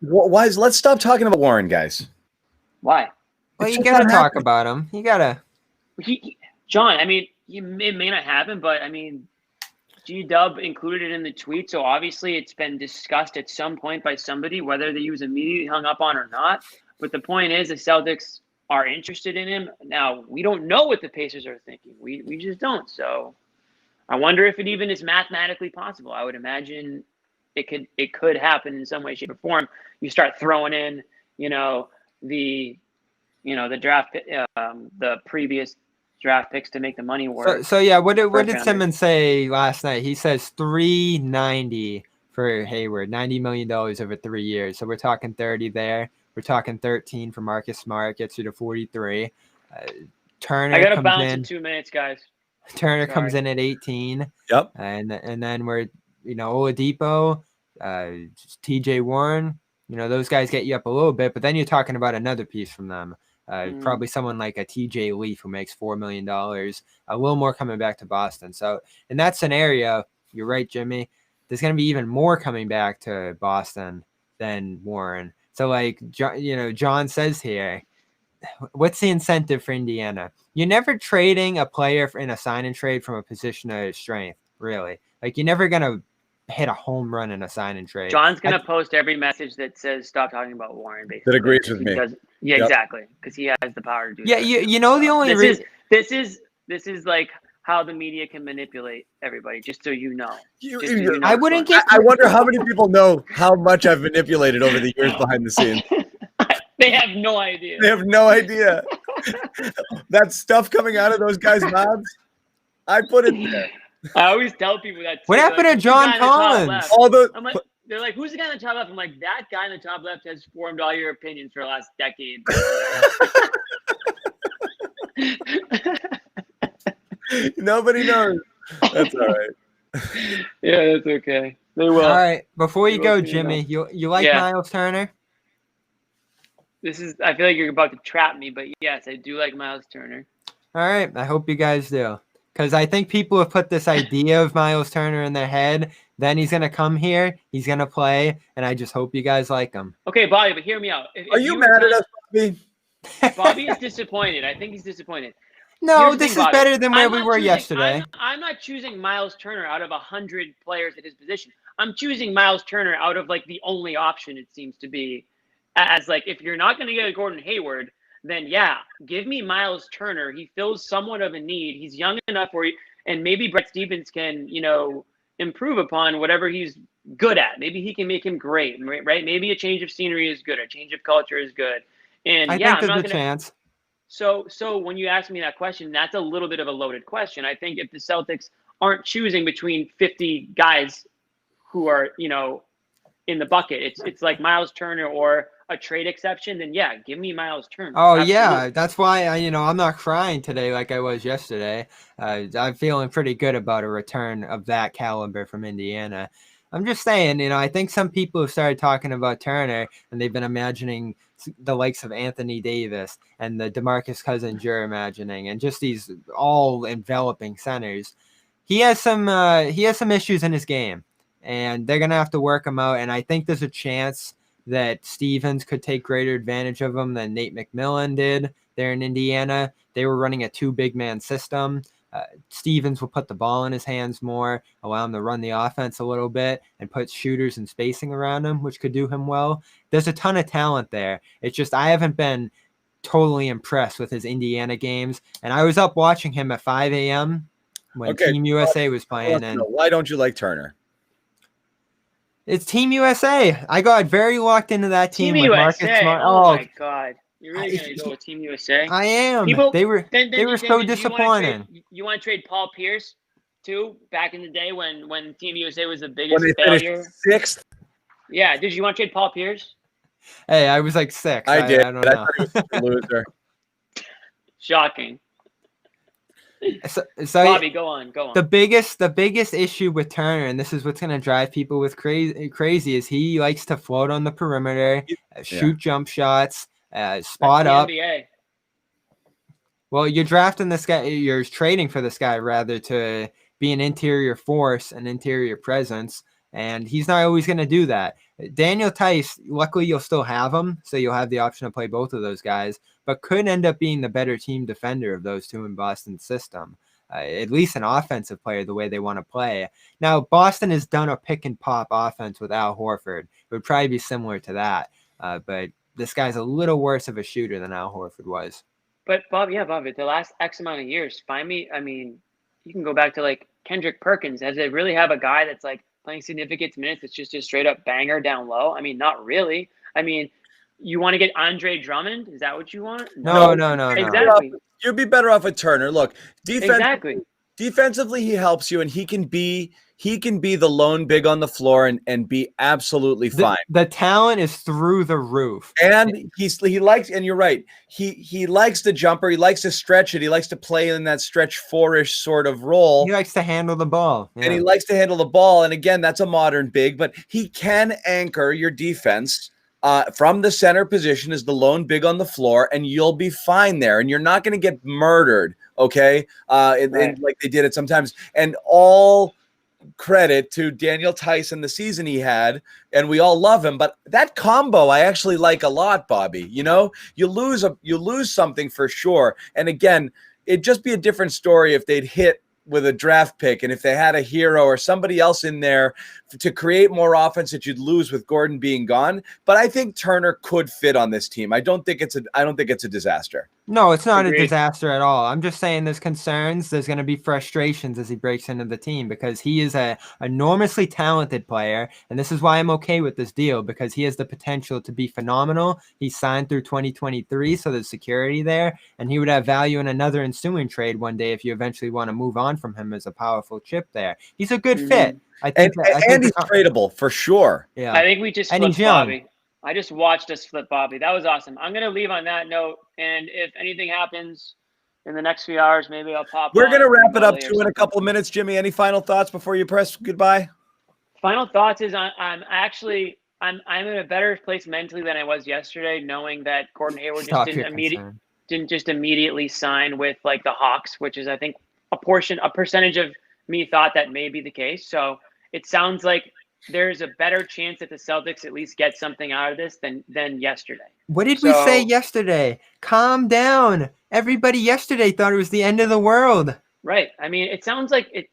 Let's stop talking about Warren, guys. Why? Well, you got to talk about him. You got to. John, I mean, it may not happen, but I mean, G-Dub included it in the tweet, so obviously it's been discussed at some point by somebody, whether he was immediately hung up on or not. But the point is the Celtics are interested in him. Now, we don't know what the Pacers are thinking. We just don't. So I wonder if it even is mathematically possible. I would imagine it could happen in some way, shape, or form. You start throwing in, the draft, the previous draft picks to make the money work. So yeah, what did Simmons say last night? He says $390 for Hayward, $90 million over 3 years. So we're talking 30 there. We're talking 13 for Marcus Smart, gets you to 43. Turner. I gotta bounce in 2 minutes, guys. Turner comes in at 18. Yep. And then we're Oladipo, TJ Warren. Those guys get you up a little bit, but then you're talking about another piece from them. Probably someone like a TJ Leaf who makes $4 million, a little more coming back to Boston. So in that scenario, you're right, Jimmy. There's going to be even more coming back to Boston than Warren. So like, John says here, what's the incentive for Indiana? You're never trading a player in a sign and trade from a position of strength, really. Like, you're never going to hit a home run in a sign and trade. John's going to post every message that says, stop talking about Warren, basically. That agrees with me. Yeah, yep. Exactly. Because he has the power to do that. Yeah, the only reason. This is like how the media can manipulate everybody, just so you know. I wouldn't get. I wonder how many people know how much I've manipulated over the years behind the scenes. They have no idea. They have no idea. That stuff coming out of those guys' mouths, I put it there. I always tell people that. What happened to John Collins? I'm like, they're like, who's the guy on the top left? I'm like, that guy on the top left has formed all your opinions for the last decade. Nobody knows. That's all right. Yeah, that's okay. They will. All right. Before you go, Jimmy, you like Myles Turner? I feel like you're about to trap me, but yes, I do like Myles Turner. All right. I hope you guys do. Because I think people have put this idea of Myles Turner in their head. Then he's going to come here. He's going to play. And I just hope you guys like him. Okay, Bobby, but hear me out. Are you mad at us, Bobby? Bobby is disappointed. I think he's disappointed. No, this is better than where we were yesterday. I'm not choosing Myles Turner out of 100 players at his position. I'm choosing Myles Turner out of like the only option it seems to be. As like, if you're not going to get a Gordon Hayward, then yeah, give me Myles Turner. He fills somewhat of a need. He's young enough and maybe Brett Stevens can, improve upon whatever he's good at. Maybe he can make him great, right? Maybe a change of scenery is good. A change of culture is good. And I yeah, think I'm there's not a going to. chance. So when you ask me that question, that's a little bit of a loaded question. I think if the Celtics aren't choosing between 50 guys who are, in the bucket, it's like Myles Turner or a trade exception, then yeah, give me Myles Turner. Oh Absolutely. yeah, that's why I'm not crying today like I was yesterday. I'm feeling pretty good about a return of that caliber from Indiana. I'm just saying, I think some people have started talking about Turner and they've been imagining the likes of Anthony Davis and the DeMarcus Cousins you're imagining, and just these all enveloping centers. He has some issues in his game, and they're gonna have to work him out. And I think there's a chance that Stevens could take greater advantage of him than Nate McMillan did there in Indiana. They were running a 2 big man system. Stevens will put the ball in his hands more, allow him to run the offense a little bit, and put shooters and spacing around him, which could do him well. There's a ton of talent there. It's just I haven't been totally impressed with his Indiana games. And I was up watching him at 5 a.m. when Okay, Team USA was playing. And why don't you like Turner? it's Team USA. I got very locked into that team with Marcus USA. Smart. Oh my God. You're really I, gonna go with Team USA? I am. People, They were then so do disappointing. you want to trade Paul Pierce too? Back in the day when Team USA was the When biggest they failure. finished sixth, Yeah. Did you want to trade Paul Pierce? Hey, I was like 6. I did. I don't know. thought he was a loser. Shocking. So Bobby, go on. the biggest issue with Turner, and this is what's going to drive people with crazy, is he likes to float on the perimeter, shoot jump shots, spot up. NBA. Well, you're drafting this guy. You're trading for this guy rather to be an interior force, an interior presence, and he's not always going to do that. Daniel Tice, luckily you'll still have him, so you'll have the option to play both of those guys, but could end up being the better team defender of those two in Boston's system. At least an offensive player the way they want to play. Now, Boston has done a pick and pop offense with Al Horford. It would probably be similar to that, but this guy's a little worse of a shooter than Al Horford was. But Bob, the last X amount of years, you can go back to like Kendrick Perkins. Does it really have a guy that's like playing significant minutes that's just a straight up banger down low? I mean, not really. I mean, you want to get Andre Drummond? Is that what you want? No. Exactly. You'd be better off with Turner. Look, Exactly. Defensively, he helps you, and he can be the lone big on the floor and be absolutely fine. The talent is through the roof, and he likes. And you're right. He likes the jumper. He likes to stretch it. He likes to play in that stretch 4-ish sort of role. He likes to handle the ball, and he likes to handle the ball. And again, that's a modern big, but he can anchor your defense. From the center position as the lone big on the floor, and you'll be fine there, and you're not going to get murdered, okay? Right. Like they did it sometimes. And all credit to Daniel Tice and the season he had, and we all love him. But that combo I actually like a lot, Bobby. You lose something for sure. And again, it'd just be a different story if they'd hit with a draft pick, and if they had a hero or somebody else in there to create more offense that you'd lose with Gordon being gone. But I think Turner could fit on this team. I don't think it's a disaster. No, it's not Agreed. a disaster at all. I'm just saying there's concerns. There's going to be frustrations as he breaks into the team because he is a enormously talented player. And this is why I'm okay with this deal, because he has the potential to be phenomenal. He's signed through 2023, so there's security there. And he would have value in another ensuing trade one day if you eventually want to move on from him as a powerful chip there. He's a good fit. I think he's tradable for sure. Yeah. I think we just flipped Bobby. I just watched us flip Bobby. That was awesome. I'm going to leave on that note. And if anything happens in the next few hours, maybe I'll pop. We're going to wrap it up too in a couple of minutes. Jimmy, any final thoughts before you press goodbye? Final thoughts is I'm in a better place mentally than I was yesterday, knowing that Gordon Hayward didn't just immediately sign with like the Hawks, which is I think a percentage of me thought that may be the case. So it sounds like there's a better chance that the Celtics at least get something out of this than yesterday. What did we say yesterday? Calm down. Everybody yesterday thought it was the end of the world. Right. I mean, it sounds like it.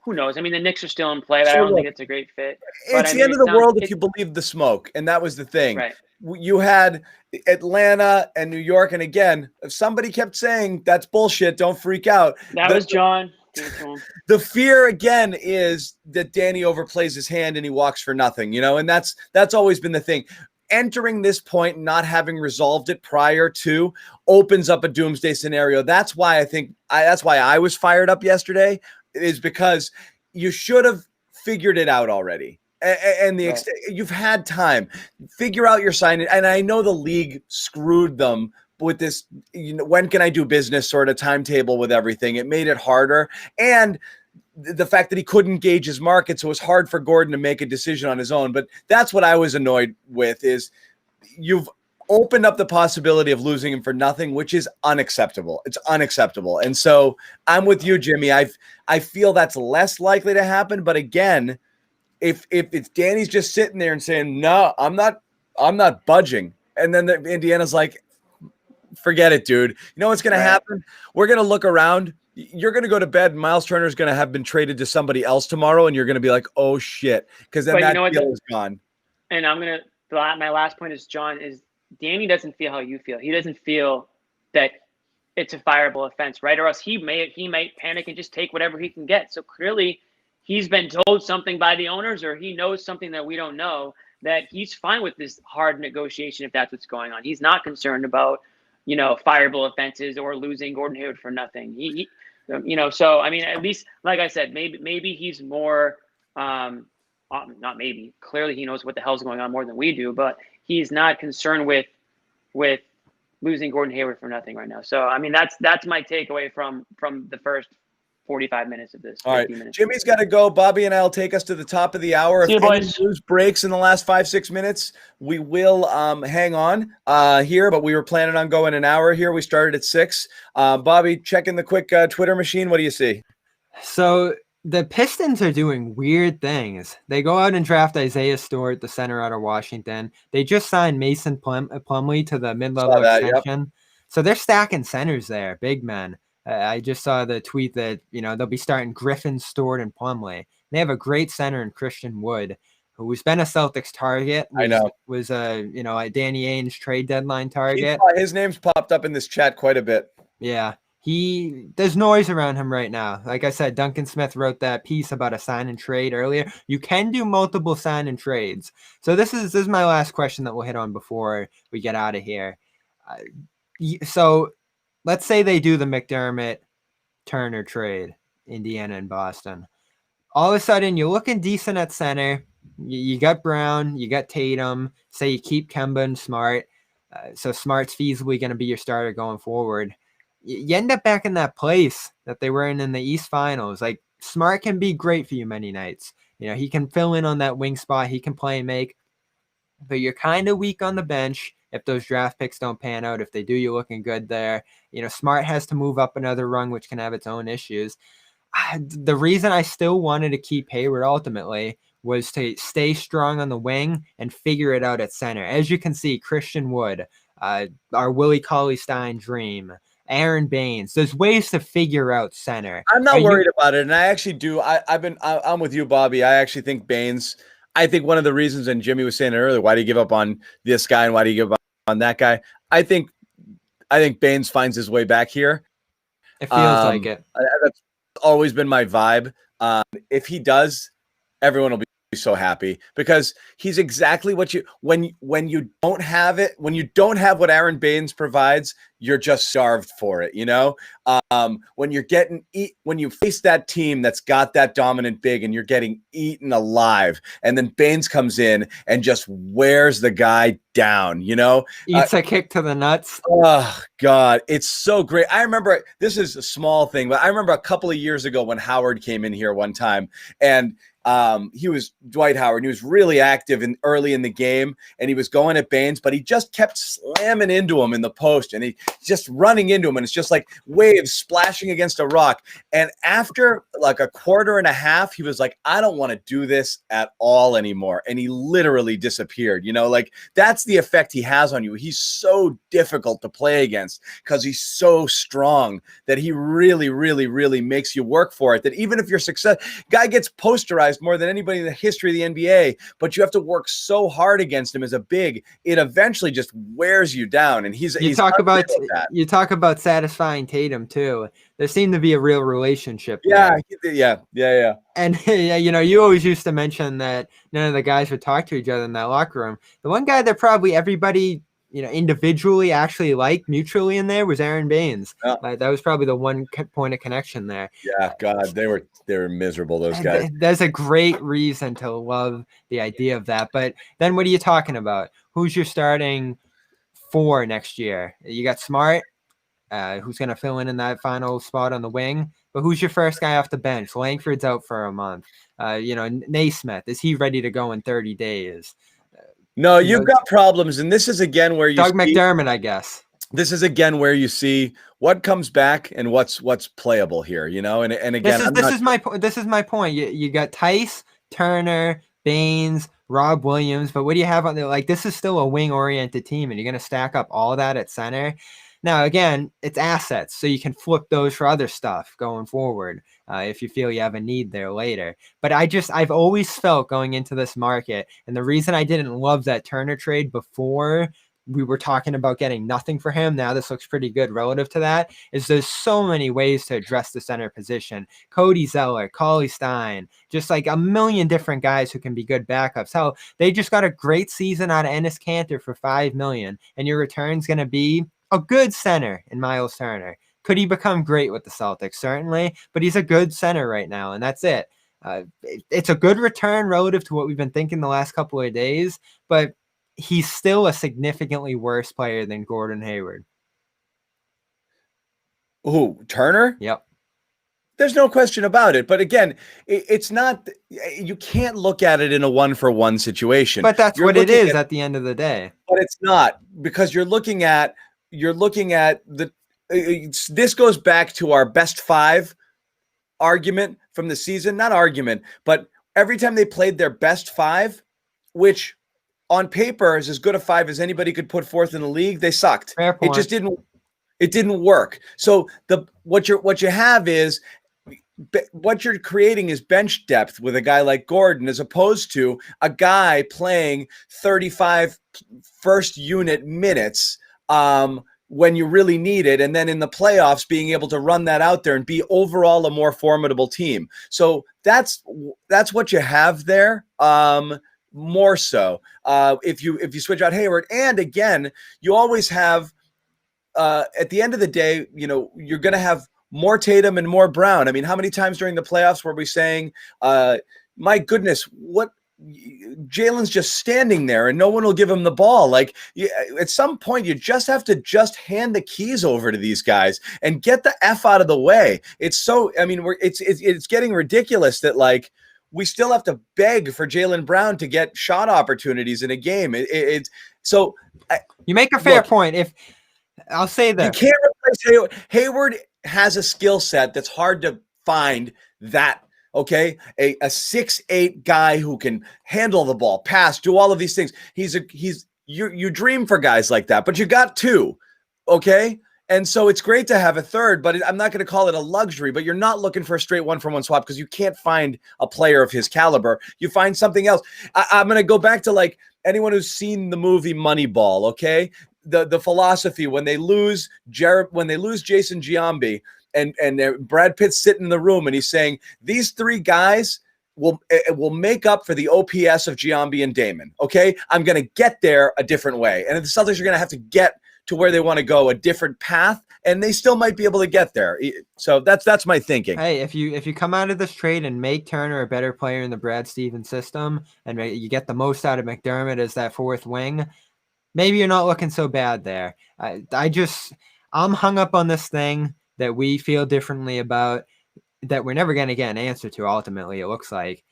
Who knows? I mean, the Knicks are still in play, but I don't think it's a great fit. It's the end of the world if you believe the smoke, and that was the thing. Right. You had Atlanta and New York, and again, if somebody kept saying that's bullshit, don't freak out. That was John. Give it to him. The fear again is that Danny overplays his hand and he walks for nothing, and that's always been the thing. Entering this point, not having resolved it prior to, opens up a doomsday scenario. That's why that's why I was fired up yesterday, is because you should have figured it out already. And you've had time, figure out your sign. And I know the league screwed them with this, when can I do business sort of timetable with everything. It made it harder. And the fact that he couldn't gauge his market, so it was hard for Gordon to make a decision on his own. But that's what I was annoyed with, is you've opened up the possibility of losing him for nothing, which is unacceptable. It's unacceptable. And so I'm with you, Jimmy. I feel that's less likely to happen. But again, if Danny's just sitting there and saying, no, I'm not budging, and then Indiana's like, forget it, dude. You know what's going to happen? We're going to look around. You're going to go to bed, and Myles Turner's going to have been traded to somebody else tomorrow, and you're going to be like, oh, shit, because then that deal is gone. And my last point is, John, is Danny doesn't feel how you feel. He doesn't feel that it's a fireable offense, right? Or else he might panic and just take whatever he can get. So clearly he's been told something by the owners, or he knows something that we don't know, that he's fine with this hard negotiation if that's what's going on. He's not concerned about, fireable offenses or losing Gordon Hayward for nothing. So I mean, at least, like I said, maybe he's more, not maybe, clearly he knows what the hell's going on more than we do, but he's not concerned with losing Gordon Hayward for nothing right now. So I mean, that's my takeaway from the first 45 minutes of this. All right, minutes. Jimmy's got to go. Bobby and I'll take us to the top of the hour. See you, if any boys. news breaks in the last 5-6 minutes, we will hang on here, but we were planning on going an hour here. We started at 6. Bobby, checking the quick Twitter machine. What do you see? So the Pistons are doing weird things. They go out and draft Isaiah Stewart, the center out of Washington. They just signed Mason Plumlee to the mid-level extension. Yep. So they're stacking centers there, big men. I just saw the tweet that, they'll be starting Griffin, Stewart, and Plumlee. They have a great center in Christian Wood, who's been a Celtics target. Was a Danny Ainge trade deadline target. His name's popped up in this chat quite a bit. Yeah. There's noise around him right now. Like I said, Duncan Smith wrote that piece about a sign and trade earlier. You can do multiple sign and trades. So this is my last question that we'll hit on before we get out of here. So let's say they do the McDermott Turner trade, Indiana and Boston. All of a sudden, you're looking decent at center. You got Brown, you got Tatum. Say you keep Kemba and Smart. So Smart's feasibly going to be your starter going forward. You end up back in that place that they were in the East Finals. Like, Smart can be great for you many nights. He can fill in on that wing spot. He can play and make. But you're kind of weak on the bench if those draft picks don't pan out. If they do, you're looking good there. Smart has to move up another rung, which can have its own issues. The reason I still wanted to keep Hayward ultimately was to stay strong on the wing and figure it out at center. As you can see, Christian Wood, our Willie Cauley-Stein dream, Aaron Baines. There's ways to figure out center. I'm not worried about it, and I actually do. I'm with you, Bobby. I actually think Baines. I think one of the reasons, and Jimmy was saying it earlier, why do you give up on this guy and why do you give up on that guy? I think Baines finds his way back here. It feels like it. That's always been my vibe. If he does, everyone will be so happy, because he's exactly what when you don't have it, when you don't have what Aaron Baines provides, you're just starved for it. When you face that team that's got that dominant big and you're getting eaten alive, and then Baines comes in and just wears the guy down, eats a kick to the nuts. Oh God, it's so great. I remember, this is a small thing, but I remember a couple of years ago when Howard came in here one time, and he was Dwight Howard. He was really active early in the game, and he was going at Baines, but he just kept slamming into him in the post, and he just running into him, and it's just like waves splashing against a rock. And after like a quarter and a half, he was like, I don't want to do this at all anymore. And he literally disappeared. Like, that's the effect he has on you. He's so difficult to play against because he's so strong that he really, really, really makes you work for it. That even if you're successful, guy gets posterized more than anybody in the history of the NBA, but you have to work so hard against him as a big, it eventually just wears you down. And he's talk about that. You talk about satisfying Tatum too. There seemed to be a real relationship Yeah, there. yeah. And yeah, you always used to mention that none of the guys would talk to each other in that locker room. The one guy that probably everybody, individually actually liked mutually in there was Aaron Baines. Yeah. That was probably the one point of connection there. Yeah, God, they were miserable, those guys. There's a great reason to love the idea of that. But then what are you talking about? Who's your starting 4 next year? You got Smart, who's going to fill in that final spot on the wing. But who's your first guy off the bench? Langford's out for a month. Naismith, is he ready to go in 30 days? No, you've got problems, and this is again where you Doug McDermott, I guess. This is again where you see what comes back and what's playable here, and again, this is my point. You got Tice, Turner, Baines, Rob Williams, but what do you have on there? Like, this is still a wing-oriented team, and you're going to stack up all that at center. Now, again, it's assets, so you can flip those for other stuff going forward if you feel you have a need there later. But I've always felt going into this market, and the reason I didn't love that Turner trade before we were talking about getting nothing for him, now this looks pretty good relative to that, is there's so many ways to address the center position. Cody Zeller, Cauley Stein, just like a million different guys who can be good backups. Hell, they just got a great season out of Enes Kanter for $5 million, and your return's going to be a good center in Myles Turner. Could he become great with the Celtics? Certainly, but he's a good center right now, and that's it. It's a good return relative to what we've been thinking the last couple of days, but he's still a significantly worse player than Gordon Hayward. Who, Turner? Yep. There's no question about it. But again, it's not, you can't look at it in a 1-for-1 situation. But that's what it is at the end of the day. But it's not, because you're looking at this goes back to our best 5 argument from the season, not argument, but every time they played their best 5, which on paper is as good a 5 as anybody could put forth in the league, they sucked. Fair point. It didn't work. So what you have is, what you're creating is bench depth with a guy like Gordon, as opposed to a guy playing 35 first unit minutes when you really need it, and then in the playoffs being able to run that out there and be overall a more formidable team. So that's what you have there. More so if you switch out Hayward, and again, you always have at the end of the day, you're going to have more Tatum and more Brown. I mean, how many times during the playoffs were we saying, my goodness, what Jalen's just standing there and no one will give him the ball? Like, at some point, you just have to hand the keys over to these guys and get the F out of the way. It's getting ridiculous that, like, we still have to beg for Jaylen Brown to get shot opportunities in a game. You make a fair point. If I'll say that, you can't replace Hayward. Hayward has a skill set that's hard to find. That, okay, a 6'8" guy who can handle the ball, pass, do all of these things. You dream for guys like that, but you got 2, okay. And so it's great to have a third, but I'm not going to call it a luxury. But you're not looking for a straight 1-for-1 swap, because you can't find a player of his caliber. You find something else. I'm going to go back to, like, anyone who's seen the movie Moneyball, okay? The philosophy when they lose Jason Giambi and Brad Pitt's sitting in the room and he's saying, these 3 guys will make up for the OPS of Giambi and Damon. Okay, I'm going to get there a different way, and the Celtics are going to have to get to where they want to go a different path, and they still might be able to get there. So that's my thinking. Hey, if you come out of this trade and make Turner a better player in the Brad Stevens system, and you get the most out of McDermott as that 4th wing, maybe you're not looking so bad there. I'm hung up on this thing that we feel differently about, that we're never going to get an answer to. Ultimately, it looks like,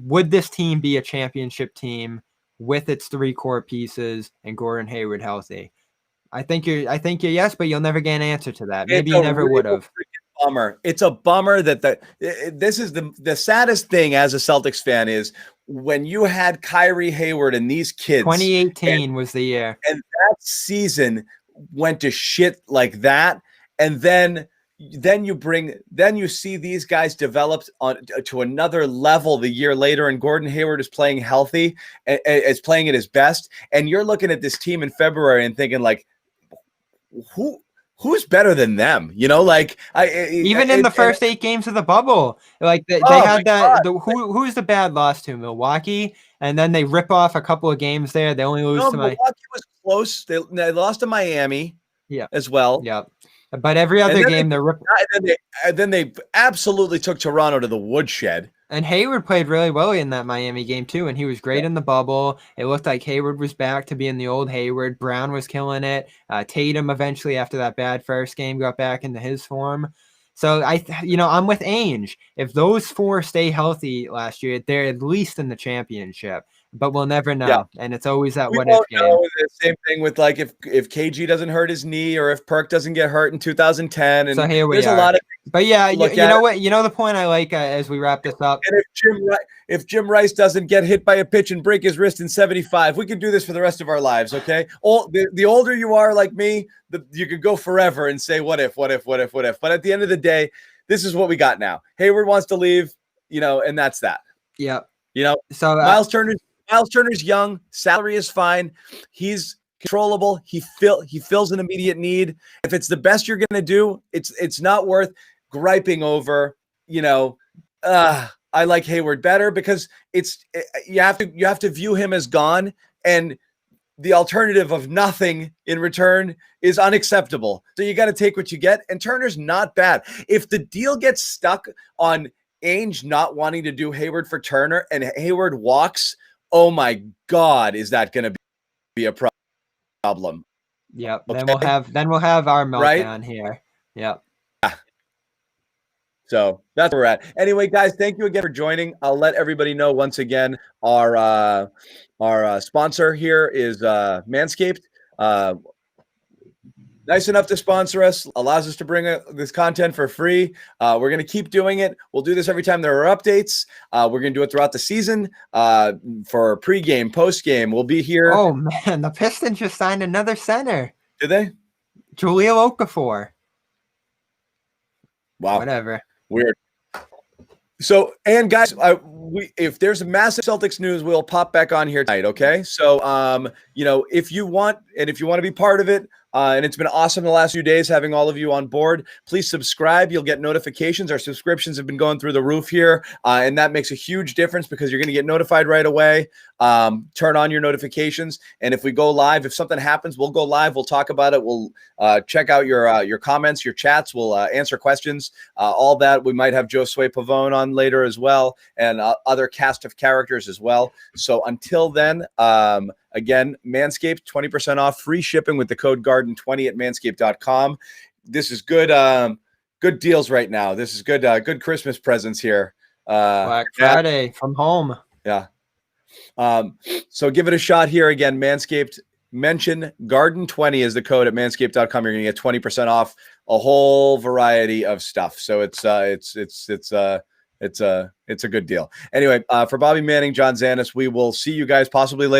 would this team be a championship team with its 3 core pieces and Gordon Hayward healthy? I think you're yes, but you'll never get an answer to that. Maybe you never would have. Bummer. It's a bummer that this is the saddest thing as a Celtics fan is when you had Kyrie, Hayward, and these kids. 2018 was the year, and that season went to shit like that, and then you see these guys developed to another level the year later, and Gordon Hayward is playing healthy, is playing at his best, and you're looking at this team in February and thinking, like, who's better than them? You know, like even in the first 8 games of the bubble, like they Oh, had my that. God. Who's the bad loss to? Milwaukee, and then they rip off a couple of games there. They only lose No, to Milwaukee was close. They lost to Miami yeah, as well. yeah. But every other game they're ripping. And then they absolutely took Toronto to the woodshed. And Hayward played really well in that Miami game too, and he was great in the bubble. It looked like Hayward was back to being the old Hayward. Brown was killing it. Tatum eventually, after that bad first game, got back into his form. So I'm with Ainge. If those 4 stay healthy last year, they're at least in the championship. But we'll never know, Yeah. and it's always that We what won't if game. know. The same thing with like if KG doesn't hurt his knee or if Perk doesn't get hurt in 2010. And So here we there's are. a lot of But yeah, look you at know it. what? You know the point I like as we wrap this up. And if Jim Rice doesn't get hit by a pitch and break his wrist in 75, we could do this for the rest of our lives. Okay. The older you are, like me, you could go forever and say, what if. But at the end of the day, this is what we got now. Hayward wants to leave, and that's that. Yeah. So Myles Turner's young. Salary is fine. He's controllable. He fills an immediate need. If it's the best you're going to do, it's not worth griping over. I like Hayward better because you have to view him as gone, and the alternative of nothing in return is unacceptable. So you got to take what you get. And Turner's not bad. If the deal gets stuck on Ainge not wanting to do Hayward for Turner and Hayward walks, oh my God, is that going to be a problem? Yep. Okay. Then we'll have our meltdown Right? here. Yep. So that's where we're at. Anyway, guys, thank you again for joining. I'll let everybody know once again our sponsor here is Manscaped. Nice enough to sponsor us, allows us to bring this content for free. We're going to keep doing it. We'll do this every time there are updates. We're going to do it throughout the season for pregame, postgame. We'll be here. Oh, man, the Pistons just signed another center. Did they? Julio Okafor. Wow. Whatever. Weird. So, and guys, if there's a massive Celtics news, we'll pop back on here tonight. Okay. So, if you want to be part of it, and it's been awesome the last few days having all of you on board, please subscribe. You'll get notifications. Our subscriptions have been going through the roof here. And that makes a huge difference because you're going to get notified right away. Turn on your notifications. And if we go live, if something happens, we'll go live. We'll talk about it. We'll check out your comments, your chats. We'll answer questions, all that. We might have Josue Pavone on later as well, and other cast of characters as well. So until then, again, Manscaped, 20% off, free shipping with the code GARDEN20 at manscaped.com. This is good good deals right now. This is good Christmas presents here. Black Friday from home. Yeah. So give it a shot here again, Manscaped. Mention GARDEN20 as the code at manscaped.com. You're going to get 20% off a whole variety of stuff. So it's a good deal. Anyway, for Bobby Manning, John Zanis, we will see you guys possibly later.